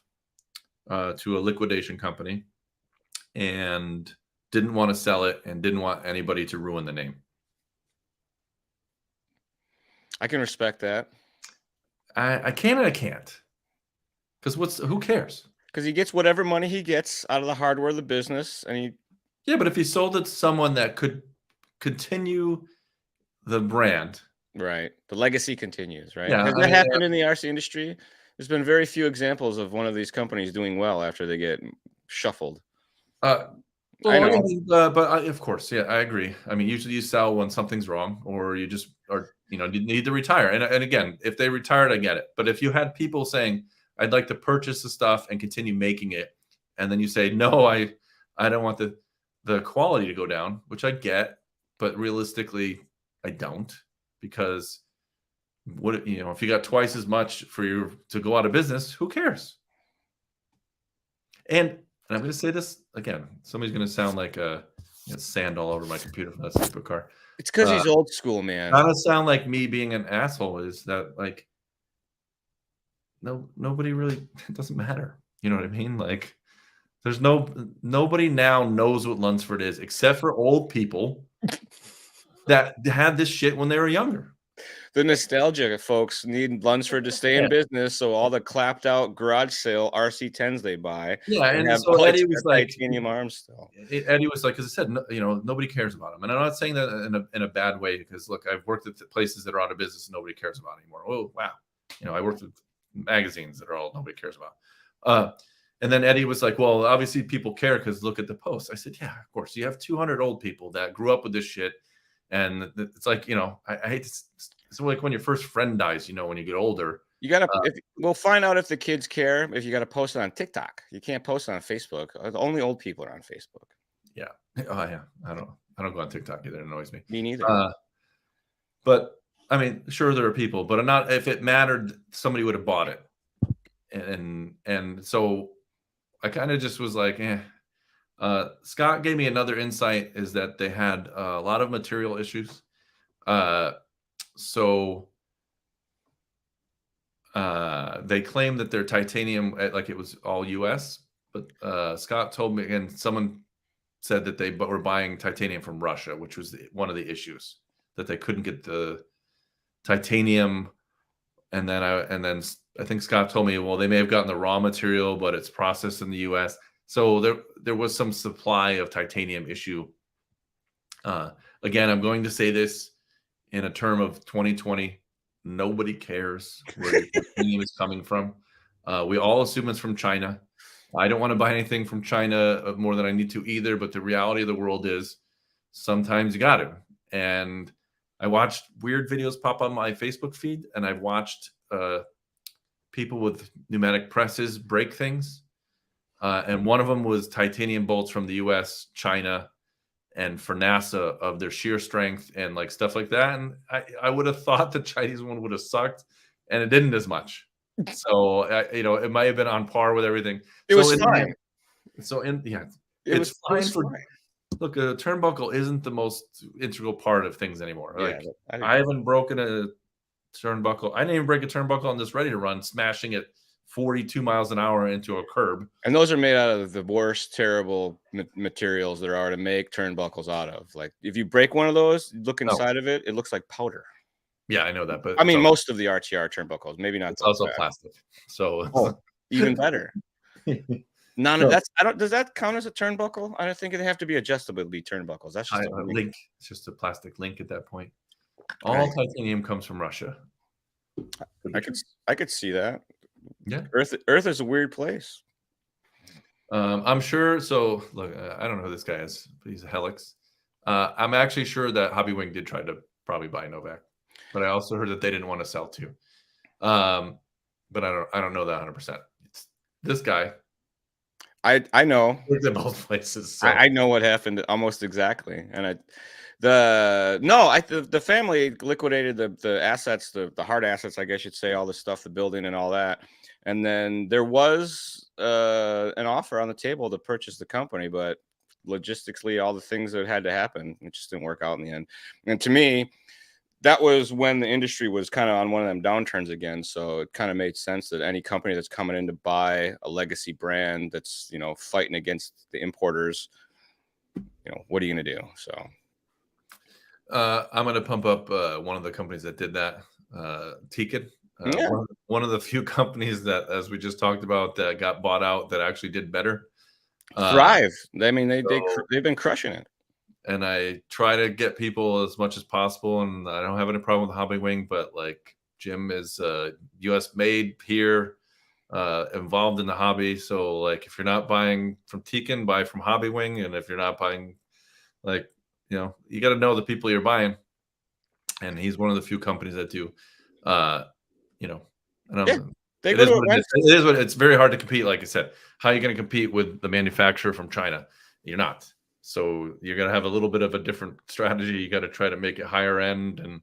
to a liquidation company, and didn't want to sell it, and didn't want anybody to ruin the name. I can respect that. I can and I can't. Because who cares? Because he gets whatever money he gets out of the hardware of the business, and yeah, but if he sold it to someone that could continue the brand, right, the legacy continues, right? Yeah, Has that happened in the RC industry? There's been very few examples of one of these companies doing well after they get shuffled. I know. But of course, yeah, I agree. I mean, usually you sell when something's wrong, or you just are, you need to retire. And again, if they retired, I get it. But if you had people saying, "I'd like to purchase the stuff and continue making it," and then you say, "No, I don't want the quality to go down," which I get, but realistically, I don't, because if you got twice as much for you to go out of business, who cares? And I'm going to say this again. Somebody's going to sound like sand all over my computer from that stupid car. It's because he's old school, man. Not to sound like me being an asshole, is that like nobody really, it doesn't matter. You know what I mean? Like, there's nobody now knows what Lunsford is, except for old people that had this shit when they were younger. The nostalgia folks need Lunsford to stay in business, so all the clapped out garage sale RC10s they buy, and have so Eddie was like, titanium arms still. Eddie was like, because I said, nobody cares about them, and I'm not saying that in a bad way, because look, I've worked at places that are out of business and nobody cares about anymore. Oh wow, I worked with magazines that are all nobody cares about. And then Eddie was like, well, obviously people care because look at the post. I said, yeah, of course. You have 200 old people that grew up with this shit, and it's like, I hate to. It's like when your first friend dies, when you get older. You gotta. We'll find out if the kids care. If you got to post it on TikTok, you can't post it on Facebook. Only old people are on Facebook. Yeah. Oh yeah. I don't go on TikTok either. It annoys me. Me neither. But I mean, sure there are people, but not. If it mattered, somebody would have bought it. And so I kind of just was like, Scott gave me another insight, is that they had a lot of material issues. So they claim that their titanium, like it was all US, but Scott told me, and someone said that they were buying titanium from Russia, which was one of the issues, that they couldn't get the titanium. And then I think Scott told me, well, they may have gotten the raw material, but it's processed in the US. So there was some supply of titanium issue. Again, I'm going to say this in a term of 2020, nobody cares where the titanium is coming from. We all assume it's from China. I don't want to buy anything from China more than I need to either, but the reality of the world is sometimes you got to. And I watched weird videos pop on my Facebook feed, and I've watched people with pneumatic presses break things. And one of them was titanium bolts from the US, China, and for NASA, of their shear strength and like stuff like that. And I would have thought the Chinese one would have sucked, and it didn't as much. So it might have been on par with everything. It was fine. It's fine for. Look, a turnbuckle isn't the most integral part of things anymore. Like, I haven't broken a turnbuckle. I didn't even break a turnbuckle on this Ready to Run, smashing it 42 miles an hour into a curb. And those are made out of the worst, terrible materials there are to make turnbuckles out of. Like, if you break one of those, look inside of it, it looks like powder. Yeah, I know that, but I mean, most of the RTR turnbuckles, maybe not. It's also plastic, so even better. None of that's. Does that count as a turnbuckle? I don't think they have to be adjustable to be turnbuckles. That's just a link. It's just a plastic link at that point. All titanium comes from Russia. I could see that. Yeah, Earth is a weird place. I'm sure. So look, I don't know who this guy is, but he's a Helix. I'm actually sure that HobbyWing did try to probably buy Novak, but I also heard that they didn't want to sell too. But I don't know that 100%. It's this guy. I know. Worked at both places. So. I know what happened almost exactly. And the family liquidated the assets, the hard assets, I guess you'd say, all the stuff, the building and all that. And then there was an offer on the table to purchase the company, but logistically, all the things that had to happen, it just didn't work out in the end. And to me, that was when the industry was kind of on one of them downturns again. So it kind of made sense that any company that's coming in to buy a legacy brand that's, you know, fighting against the importers, you know, what are you going to do? So I'm going to pump up one of the companies that did that, Tekin. One of the few companies that, as we just talked about, that got bought out that actually did better. Thrive. I mean, they've been crushing it. And I try to get people as much as possible, and I don't have any problem with HobbyWing, but like Jim is U.S. made here, involved in the hobby. So like, if you're not buying from Tekin, buy from HobbyWing, and if you're not buying, like, you know, you got to know the people you're buying. And he's one of the few companies that do. You know, and it's very hard to compete. Like I said, how are you going to compete with the manufacturer from China? You're not. So you're going to have a little bit of a different strategy. You got to try to make it higher end and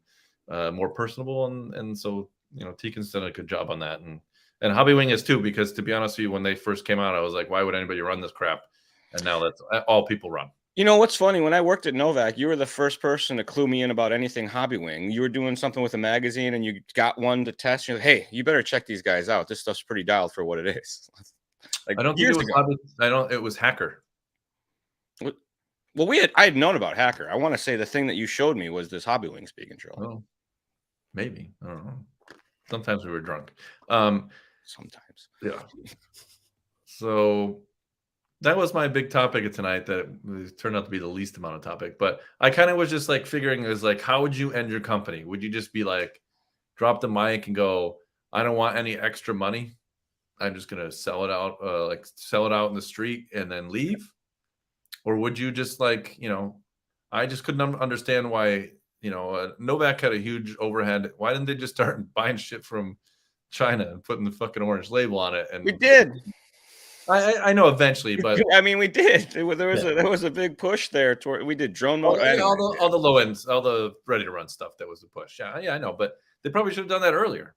more personable. And so, you know, Tekin's done a good job on that. And HobbyWing is too, because to be honest with you, when they first came out, I was like, why would anybody run this crap? And now that's all people run. You know, what's funny, when I worked at Novak, you were the first person to clue me in about anything HobbyWing. You were doing something with a magazine and you got one to test. You're like, hey, you better check these guys out. This stuff's pretty dialed for what it is. Like, I don't think it was it was Hacker. Well, I had known about Hacker. I want to say the thing that you showed me was this HobbyWing speed control. Oh, maybe. I don't know. Sometimes we were drunk. Sometimes. Yeah. So that was my big topic of tonight. That turned out to be the least amount of topic. But I kind of was just like figuring, it was like, how would you end your company? Would you just be like, drop the mic and go, I don't want any extra money. I'm just going to sell it out, sell it out in the street and then leave? Or would you just like, you know, I just couldn't understand why, you know, Novak had a huge overhead. Why didn't they just start buying shit from China and putting the fucking orange label on it? And we did. I know eventually, but I mean, we did. There was a big push there toward. We did drone mode. All the low ends, all the ready to run stuff. That was the push. Yeah, I know, but they probably should have done that earlier.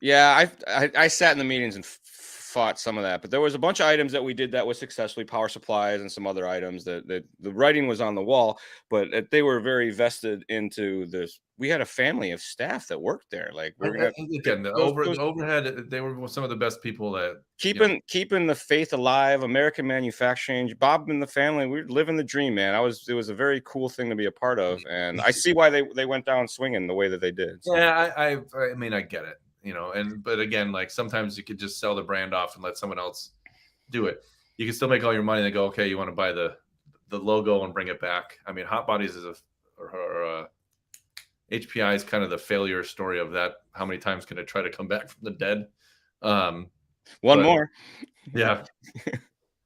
Yeah, I sat in the meetings and fought some of that, but there was a bunch of items that we did that was successfully, power supplies and some other items that the writing was on the wall, but they were very vested into this. We had a family of staff that worked there. Like, we're gonna again, the overhead, they were some of the best people that keeping the faith alive, American manufacturing. Bob and the family, we were living the dream, man. It was a very cool thing to be a part of, and I see why they went down swinging the way that they did. So. Yeah, I mean, I get it. You know, but again, like, sometimes you could just sell the brand off and let someone else do it. You can still make all your money and they go, okay, you want to buy the logo and bring it back. I mean, Hot Bodies is HPI is kind of the failure story of that. How many times can it try to come back from the dead? One more. Yeah.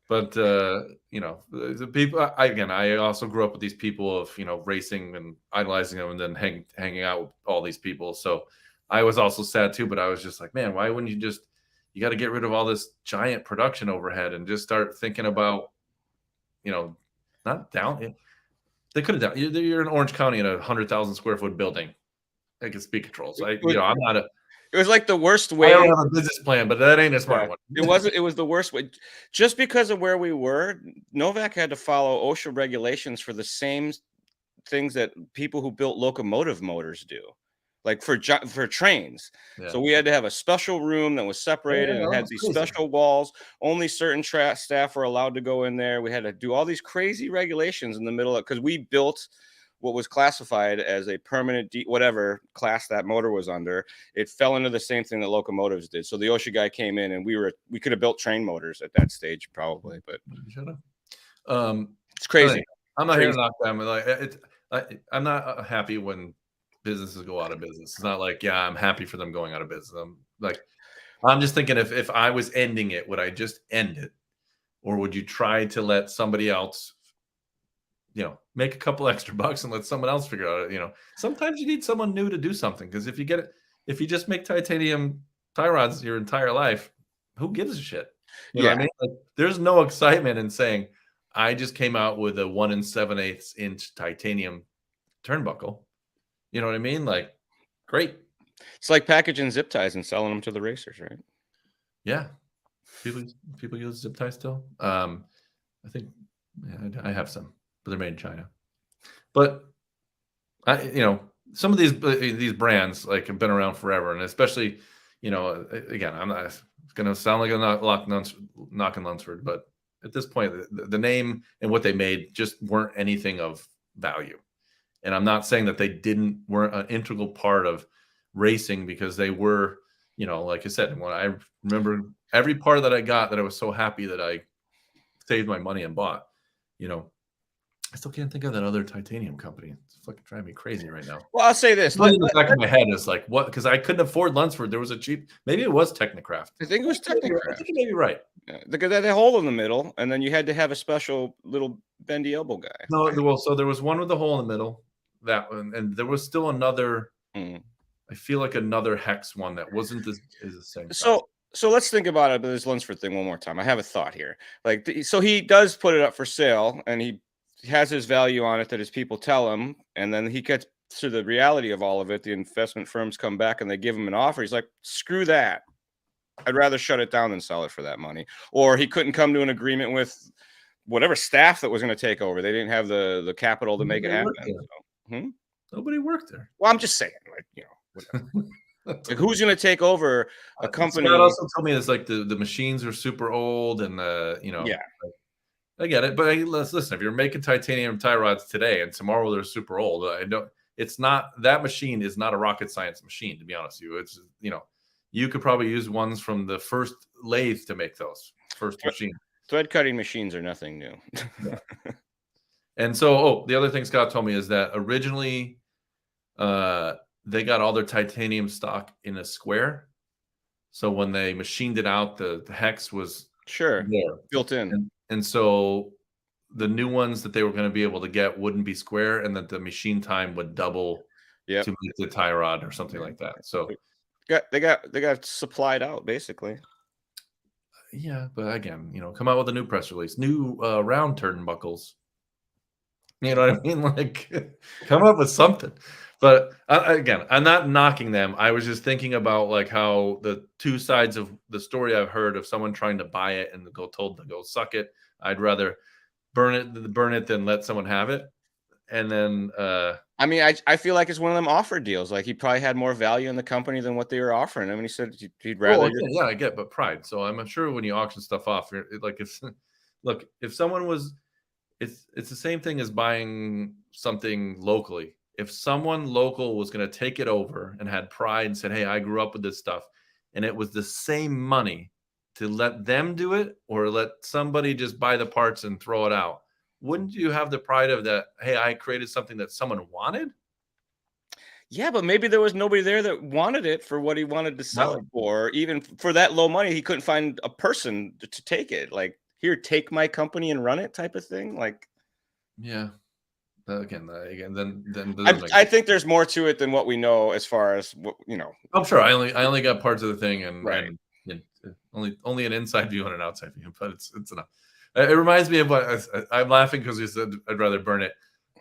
But, you know, the people, I also grew up with these people of, you know, racing and idolizing them and then hanging out with all these people. So I was also sad too, but I was just like, man, why wouldn't you got to get rid of all this giant production overhead and just start thinking about, you know, not down. They could have done. You're in Orange County in a 100,000 square foot building. Like, it's speed controls. I'm not a. It was like the worst way. I don't have a business plan, but that ain't a smart one. It was the worst way. Just because of where we were, Novak had to follow OSHA regulations for the same things that people who built locomotive motors do. Like for trains. Yeah. So we had to have a special room that was separated and had these special walls. Only certain staff were allowed to go in there. We had to do all these crazy regulations in the middle of, because we built what was classified as a permanent whatever class that motor was under. It fell into the same thing that locomotives did. So the OSHA guy came in and we could have built train motors at that stage probably, but it's crazy. I'm not here to knock them. I'm not happy when businesses go out of business. It's not like, yeah, I'm happy for them going out of business. I'm just thinking, if I was ending it, would I just end it? Or would you try to let somebody else, you know, make a couple extra bucks and let someone else figure out it? You know, sometimes you need someone new to do something. Because if you just make titanium tie rods your entire life, who gives a shit? You know what I mean? Like, there's no excitement in saying, I just came out with a 1 7/8 inch titanium turnbuckle. You know what I mean? Like, great. It's like packaging zip ties and selling them to the racers, right? Yeah. People use zip ties still. I think I have some, but they're made in China. But some of these brands like have been around forever, and especially, again, I'm not it's gonna sound like I'm knocking Lunsford, but at this point, the name and what they made just weren't anything of value. And I'm not saying that they weren't an integral part of racing, because they were, like I said, when I remember every part that I got, that I was so happy that I saved my money and bought. I still can't think of that other titanium company. It's fucking driving me crazy right now. Well, I'll say this. In the back of my head is like, what? Because I couldn't afford Lunsford. There was a cheap. Maybe it was Technocraft. I think it was Technocraft. I think you may be right. Yeah, because they had a hole in the middle, and then you had to have a special little bendy elbow guy. No, well, so there was one with the hole in the middle, that one, and there was still another. I feel like another hex one that wasn't the same. So let's think about it, but this Lunsford thing one more time. I have a thought here. So he does put it up for sale, and he has his value on it that his people tell him, and then he gets to the reality of all of it. The investment firms come back and they give him an offer. He's like, screw that. I'd rather shut it down than sell it for that money. Or he couldn't come to an agreement with whatever staff that was going to take over. They didn't have the capital to make it happen. So, Nobody worked there. Well, I'm just saying, whatever. Like, who's going to take over a company? Scott also told me it's like the machines are super old, and yeah. I get it, but listen. If you're making titanium tie rods today and tomorrow they're super old, it's not, that machine is not a rocket science machine, to be honest with you. It's you could probably use ones from the first lathe to make those first machine. Thread cutting machines are nothing new. Yeah. And so, the other thing Scott told me is that originally, they got all their titanium stock in a square. So when they machined it out, the hex was built in. And so the new ones that they were going to be able to get wouldn't be square, and that the machine time would double to make the tie rod or something like that. So they got supplied out, basically. Yeah, but again, come out with a new press release, new round turnbuckles. You know what I mean? Like, come up with something. But again, I'm not knocking them. I was just thinking about like how the two sides of the story I've heard of someone trying to buy it and told to go suck it. I'd rather burn it than let someone have it. And then, I mean, I feel like it's one of them offer deals. Like, he probably had more value in the company than what they were offering. I mean, he said he'd rather. Yeah, I get, but pride. So I'm sure when you auction stuff off, if someone was, it's the same thing as buying something locally. If someone local was going to take it over and had pride and said, hey, I grew up with this stuff, and it was the same money to let them do it or let somebody just buy the parts and throw it out, wouldn't you have the pride of that, hey, I created something that someone wanted? Yeah, but maybe there was nobody there that wanted it for what he wanted to sell it for. Even for that low money, he couldn't find a person to take it. Like, here, take my company and run it type of thing. Like, yeah. Again, then I think there's more to it than what we know as far as I'm sure I only got parts of the thing, and, right. and only an inside view and an outside view, but it's enough. It reminds me of what I'm laughing because you said I'd rather burn it.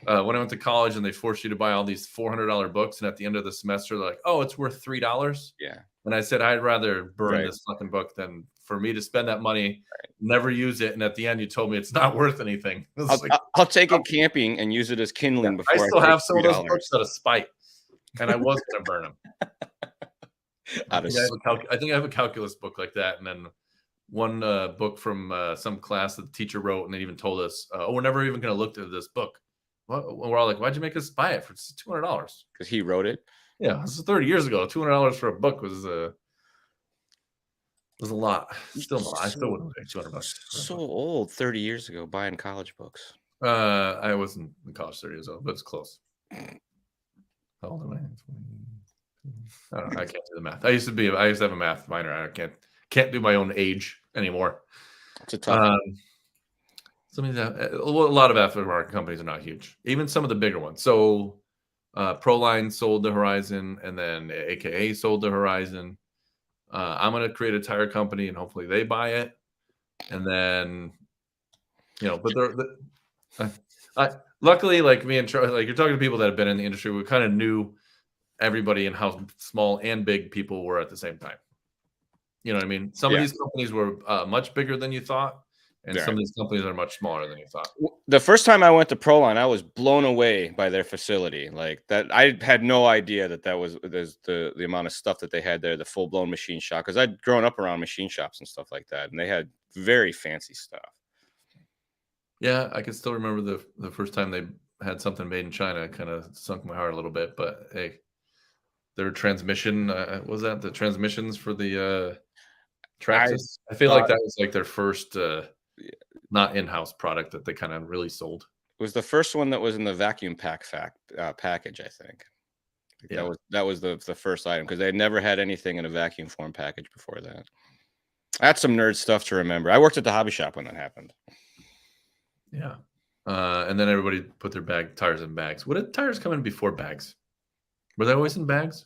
When I went to college and they forced you to buy all these $400 books, and at the end of the semester they're like, "Oh, it's worth $3." Yeah. And I said I'd rather burn this fucking book than for me to spend that money, never use it, and at the end you told me it's not worth anything. I'll take it camping and use it as kindling. Yeah, before I still have some of those books out of spite, and I was going to burn them. I think I have a calculus book like that, and then one book from some class that the teacher wrote, and they even told us, we're never even going to look at this book. We're all like, why'd you make us buy it for $200? Because he wrote it. Yeah, this is 30 years ago. $200 for a book was a lot. Still not. I still wouldn't pay $200. So old, 30 years ago, buying college books. I wasn't in college 30 years old, but it's close. How old am I? I don't know. I can't do the math. I used to have a math minor. I can't do my own age anymore. It's a tough a lot of aftermarket companies are not huge. Even some of the bigger ones. So ProLine sold the Horizon, and then AKA sold the Horizon. I'm going to create a tire company, and hopefully they buy it. And then, but luckily, like me and Charlie, like you're talking to people that have been in the industry, we kind of knew everybody and how small and big people were at the same time. You know what I mean? Some of these companies were much bigger than you thought, and some of these companies are much smaller than you thought. The first time I went to ProLine, I was blown away by their facility. Like that, I had no idea that was the amount of stuff that they had there, the full blown machine shop. Because I'd grown up around machine shops and stuff like that, and they had very fancy stuff. Yeah, I can still remember the first time they had something made in China. It kind of sunk my heart a little bit, but hey, their transmission was that the transmissions for the Traxxas? I feel like that was like their first not in-house product that they kind of really sold. It was the first one that was in the vacuum package, I think. That was the first item, because they had never had anything in a vacuum form package before that. That's some nerd stuff to remember. I worked at the hobby shop when that happened. Yeah. And then everybody put their tires in bags. What did tires come in before bags? Were they always in bags?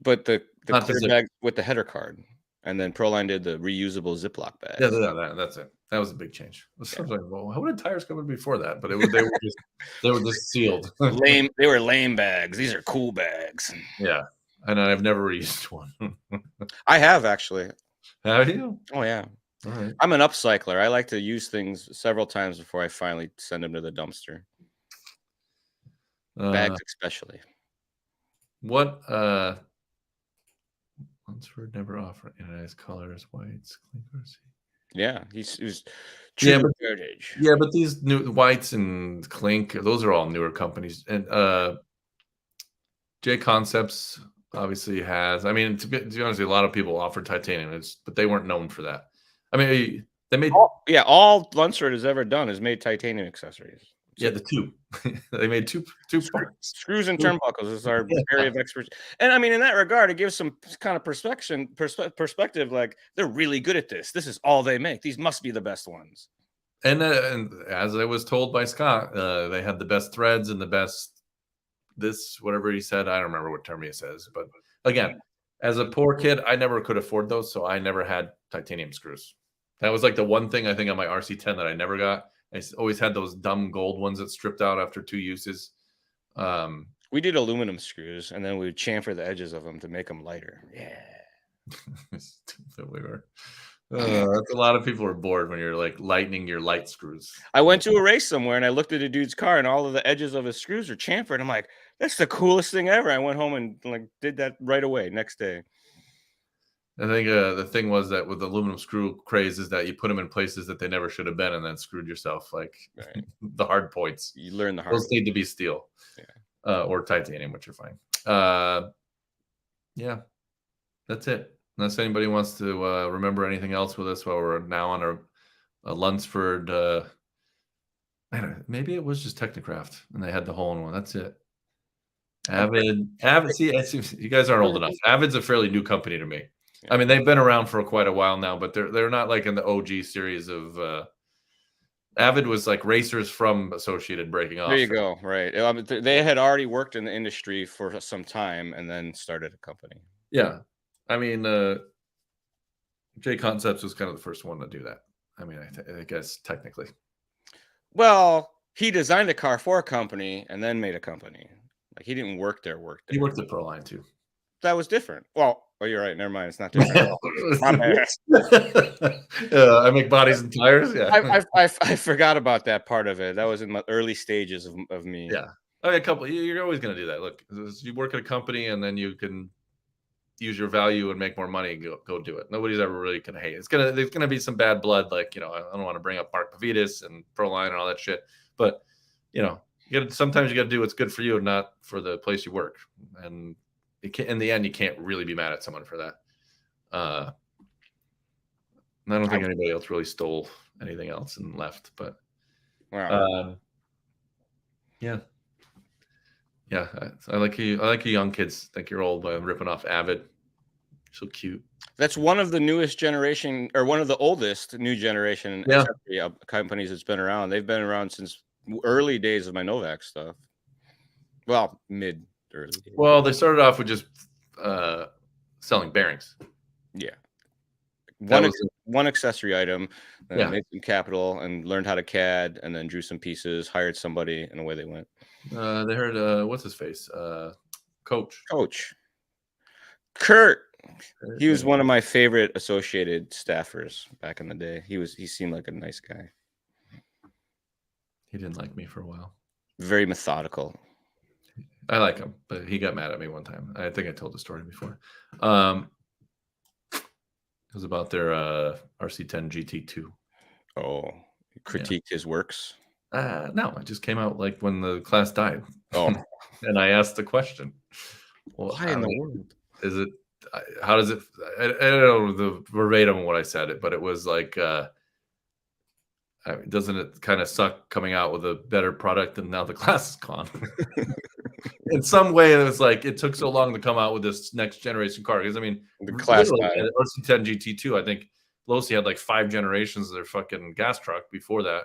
But the clear bag with the header card. And then ProLine did the reusable Ziploc bag. Yeah, that's it. That was a big change. I was like, well, how did tires come in before that? But they were just sealed. They were lame bags. These are cool bags. Yeah. And I've never used one. I have, actually. Have you? Oh, yeah. All right. I'm an upcycler. I like to use things several times before I finally send them to the dumpster. Bags especially. What Lunsford never offered anodized colors, whites, clinkers. Yeah, he's but these new whites and Clink, those are all newer companies. And J Concepts obviously has. I mean, to be honest, a lot of people offer titanium, but they weren't known for that. I mean, they made all Lunsford has ever done is made titanium accessories. Yeah, the two. They made two screws and turnbuckles is our area of expertise. And I mean, in that regard, it gives some kind of perspective. Like, they're really good at this. This is all they make. These must be the best ones. And as I was told by Scott, they had the best threads and the best whatever he said. I don't remember what term he says. But again, as a poor kid, I never could afford those. So I never had titanium screws. That was like the one thing I think on my RC10 that I never got. I always had those dumb gold ones that stripped out after 2 uses. We did aluminum screws, and then we would chamfer the edges of them to make them lighter. Yeah. We were. That's a lot of people are bored when you're like lightening your light screws. I went to a race somewhere, and I looked at a dude's car, and all of the edges of his screws are chamfered. I'm like, that's the coolest thing ever. I went home and like did that right away next day. I think the thing was that with the aluminum screw craze is that you put them in places that they never should have been and then screwed yourself. Like the hard points. You learn the hard Those need to be steel or titanium, which are fine. Yeah, that's it. Unless anybody wants to remember anything else with us while we're now on a Lunsford. I don't know, maybe it was just Technocraft and they had the hole in one. That's it. Avid. See, you guys aren't old enough. Avid's a fairly new company to me. I mean, they've been around for quite a while now, but they're not like in the OG series of Avid was like racers from Associated breaking off. There you go. Right. They had already worked in the industry for some time and then started a company. Yeah. I mean, J Concepts was kind of the first one to do that. I mean, I guess technically. Well, he designed a car for a company and then made a company. Like, he didn't work there. He worked at ProLine too. That was different. Well, you're right. Never mind. It's not different. I make bodies and tires. Yeah, I forgot about that part of it. That was in my early stages of me. Yeah, I mean, you're always going to do that. Look, you work at a company and then you can use your value and make more money. Go do it. Nobody's ever really going to hate it. There's gonna be some bad blood. Like, I don't want to bring up Mark Pavitas and ProLine and all that shit. But sometimes you got to do what's good for you and not for the place you work. And in the end, you can't really be mad at someone for that. I don't think anybody else really stole anything else and left, but wow. Yeah. I like you young kids think you're old by ripping off Avid. So cute. That's one of the newest generation, or one of the oldest new generation companies that's been around. They've been around since early days of my Novak stuff. Well, early days. Well, they started off with just selling bearings. Yeah. one accessory item, and made some capital and learned how to CAD, and then drew some pieces, hired somebody, and away they went. They heard what's his face? Coach Kurt. He was one of my favorite associated staffers back in the day. He seemed like a nice guy. He didn't like me for a while. Very methodical. I like him, but he got mad at me one time. I think I told the story before. It was about their RC10 GT2. Oh, critiqued his works? No, it just came out like when the class died. Oh. And I asked the question. Well, why in the world? Is it, how does it, I don't know the verbatim what I said it, but it was like, doesn't it kind of suck coming out with a better product and now the class is gone? In some way, it was like it took so long to come out with this next generation car. Because I mean, the class RC10 GT2, I think Losi had like 5 generations of their fucking gas truck before that.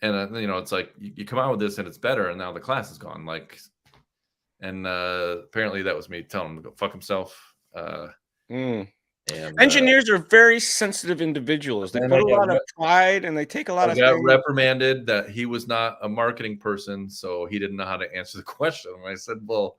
And you know, it's like you come out with this and it's better, and now the class is gone. Like, and apparently that was me telling him to go fuck himself. And engineers are very sensitive individuals. They put a lot of pride and they take a lot of got reprimanded that he was not a marketing person, so he didn't know how to answer the question. And I said, well,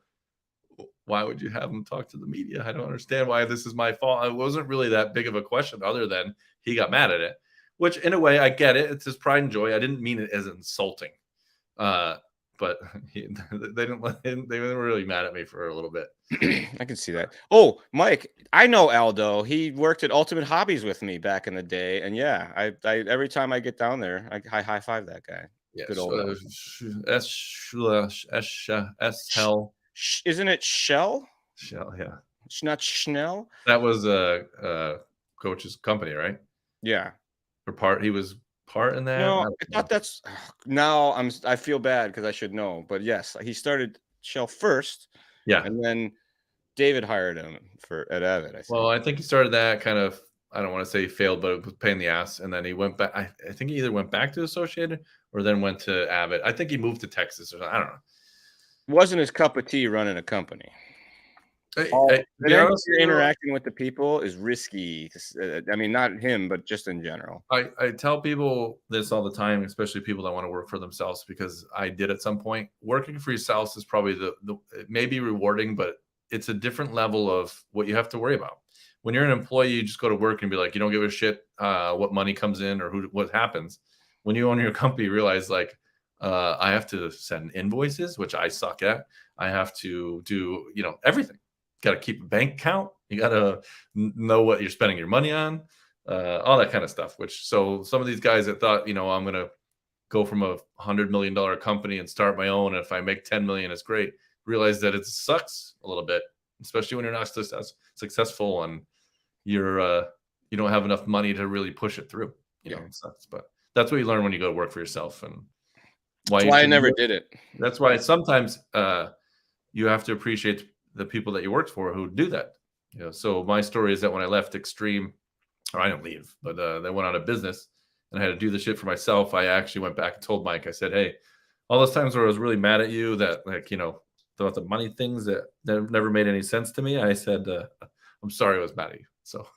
why would you have him talk to the media? I don't understand why this is my fault. It wasn't really that big of a question other than he got mad at it, which in a way I get it. It's his pride and joy. I didn't mean it as insulting. But they were really mad at me for a little bit. I can see that. Oh, Mike, I know Aldo. He worked at Ultimate Hobbies with me back in the day, and yeah, I every time I get down there, I high five that guy. Yeah, good old S Hell. Isn't it Shell? Shell, yeah. It's not Schnell. That was Coach's company, right? Yeah. He was part in that. No, I thought that's now I feel bad because I should know, but yes, he started Shell first. Yeah, and then David hired him at Avid. I think. Well, I think he started that kind of. I don't want to say he failed, but it was pain in the ass. And then he went back. I think he either went back to Associated or then went to Avid. I think he moved to Texas or something. I don't know. Wasn't his cup of tea running a company. Interacting with the people is risky. I mean, not him, but just in general. I tell people this all the time, especially people that want to work for themselves, because I did at some point. Working for yourself is probably it may be rewarding, but it's a different level of what you have to worry about. When you're an employee, you just go to work and be like, you don't give a shit what money comes in or what happens. When you own your company, you realize like, I have to send invoices, which I suck at. I have to do, everything. Got to keep a bank account. You got to know what you're spending your money on, all that kind of stuff. So some of these guys that thought, I'm going to go from a $100 million company and start my own. And if I make 10 million, it's great. Realize that it sucks a little bit, especially when you're not successful and you don't have enough money to really push it through. It sucks, but that's what you learn when you go to work for yourself. And that's why I never did it. That's why sometimes you have to appreciate the people that you worked for who do that. So my story is that when I left Extreme, or I didn't leave, but they went out of business and I had to do the shit for myself. I actually went back and told Mike, I said, hey, all those times where I was really mad at you that about the money things that never made any sense to me. I said, I'm sorry I was mad at you. So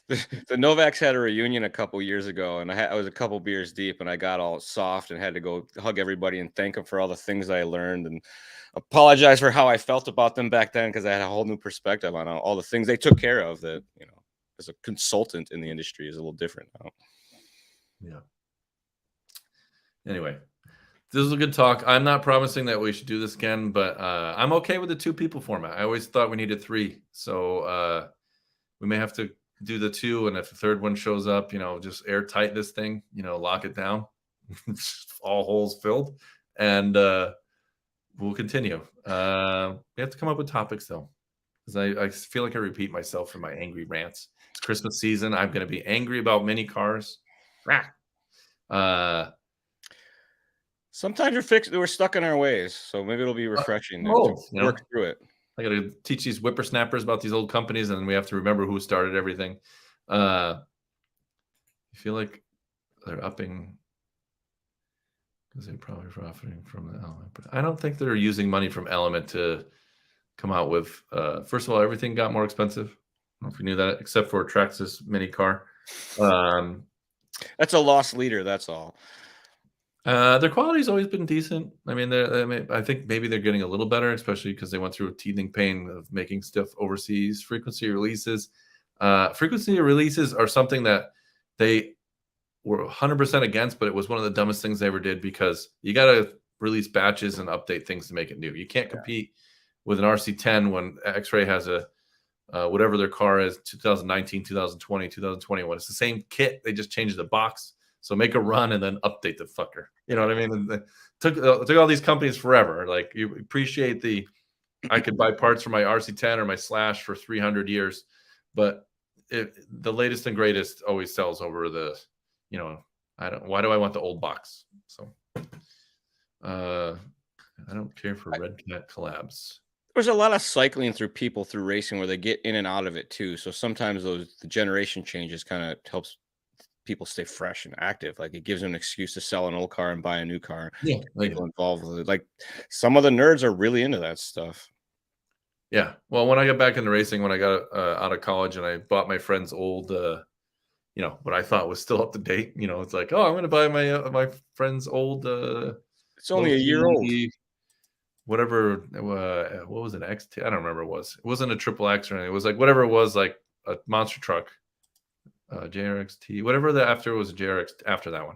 the Novaks had a reunion a couple years ago, and I was a couple beers deep, and I got all soft and had to go hug everybody and thank them for all the things I learned and apologize for how I felt about them back then, because I had a whole new perspective on all the things they took care of that, as a consultant in the industry is a little different now. Yeah. Anyway, this is a good talk. I'm not promising that we should do this again, but I'm okay with the 2 people format. I always thought we needed 3. So we may have to do the 2. And if the 3rd one shows up, just airtight this thing, lock it down, all holes filled, and we'll continue. We have to come up with topics though, because I feel like I repeat myself in my angry rants. It's Christmas season. I'm going to be angry about mini cars. Sometimes we're stuck in our ways, so maybe it'll be refreshing to work through it. I got to teach these whippersnappers about these old companies, and then we have to remember who started everything. I feel like they're upping because they're probably profiting from the Element. But I don't think they're using money from Element to come out with. First of all, everything got more expensive. I don't know if you knew that, except for Traxxas mini car. That's a lost leader. That's all. Their quality's always been decent. I mean, I think maybe they're getting a little better, especially because they went through a teething pain of making stuff overseas. Frequency releases are something that they were 100% against, but it was one of the dumbest things they ever did, because you got to release batches and update things to make it new. You can't compete with an RC10 when X-Ray has a whatever their car is, 2019, 2020, 2021. It's the same kit. They just changed the box. So make a run and then update the fucker. You know what I mean? And it took all these companies forever. Like, you appreciate I could buy parts for my RC10 or my Slash for 300 years, but the latest and greatest always sells over the, why do I want the old box? So I don't care for Red Cat collabs. There's a lot of cycling through people through racing where they get in and out of it too. So sometimes the generation changes kind of helps people stay fresh and active. Like, it gives them an excuse to sell an old car and buy a new car. Yeah, people involved with it. Like, some of the nerds are really into that stuff. Yeah. Well, when I got back into racing, when I got out of college, and I bought my friend's old, what I thought was still up to date. It's like, oh, I'm going to buy my friend's old. It's only a year old. Whatever. What was it? XT? I don't remember. It wasn't a triple X or anything. It was like whatever it was, like a monster truck. JRXT, whatever after was a JRX after that one.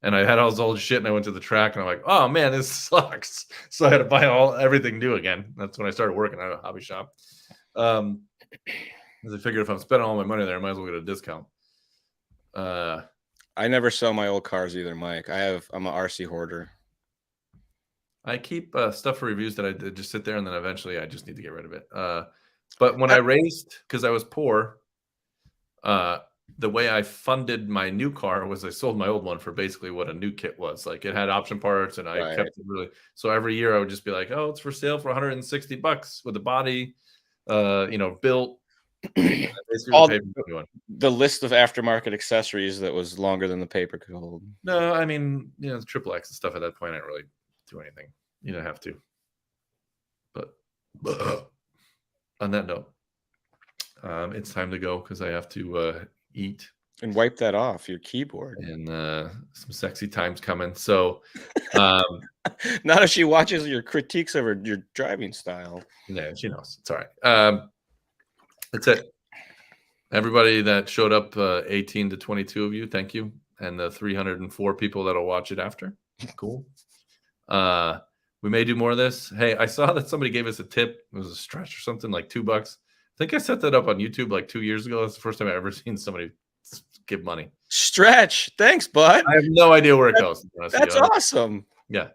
And I had all this old shit, and I went to the track, and I'm like, oh man, this sucks. So I had to buy everything new again. That's when I started working at a hobby shop. Because I figured if I'm spending all my money there, I might as well get a discount. I never sell my old cars either, Mike. I'm an RC hoarder. I keep stuff for reviews that I just sit there, and then eventually I just need to get rid of it. But when I raced, because I was poor, the way I funded my new car was I sold my old one for basically what a new kit was. Like, it had option parts, and I kept it really. So every year I would just be like, oh, it's for sale for $160 with the body, built. All the list of aftermarket accessories that was longer than the paper could hold. No, I mean, triple X and stuff at that point, I didn't really do anything. You don't have to. But on that note, it's time to go, because I have to eat and wipe that off your keyboard. And some sexy times coming. So not if she watches your critiques of your driving style. Yeah, she knows. It's all right. That's it. Everybody that showed up, 18 to 22 of you, thank you. And the 304 people that'll watch it after. Cool. We may do more of this. Hey, I saw that somebody gave us a tip. It was a stretch or something, like $2. I think I set that up on YouTube like 2 years ago. That's the first time I've ever seen somebody give money. Stretch. Thanks, bud. I have no idea where it goes. That's awesome. Yeah.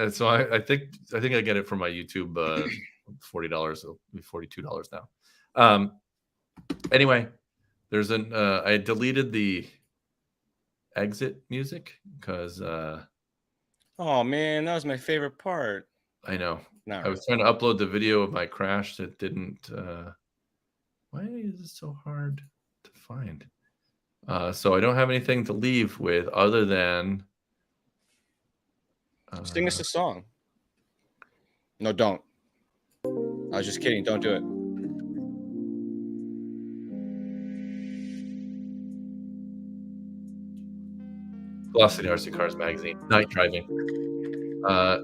So I think I get it from my YouTube $40. It'll be $42 now. Anyway, there's I deleted the exit music because oh man, that was my favorite part. I know. I was trying to upload the video of my crash that didn't. Why is it so hard to find? So I don't have anything to leave with other than sing us a song. No, don't. I was just kidding. Don't do it. Velocity RC Cars Magazine, Night Driving.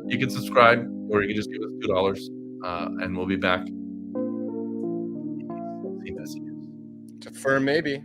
You can subscribe, or you can just give us $2, and we'll be back. It's a firm maybe.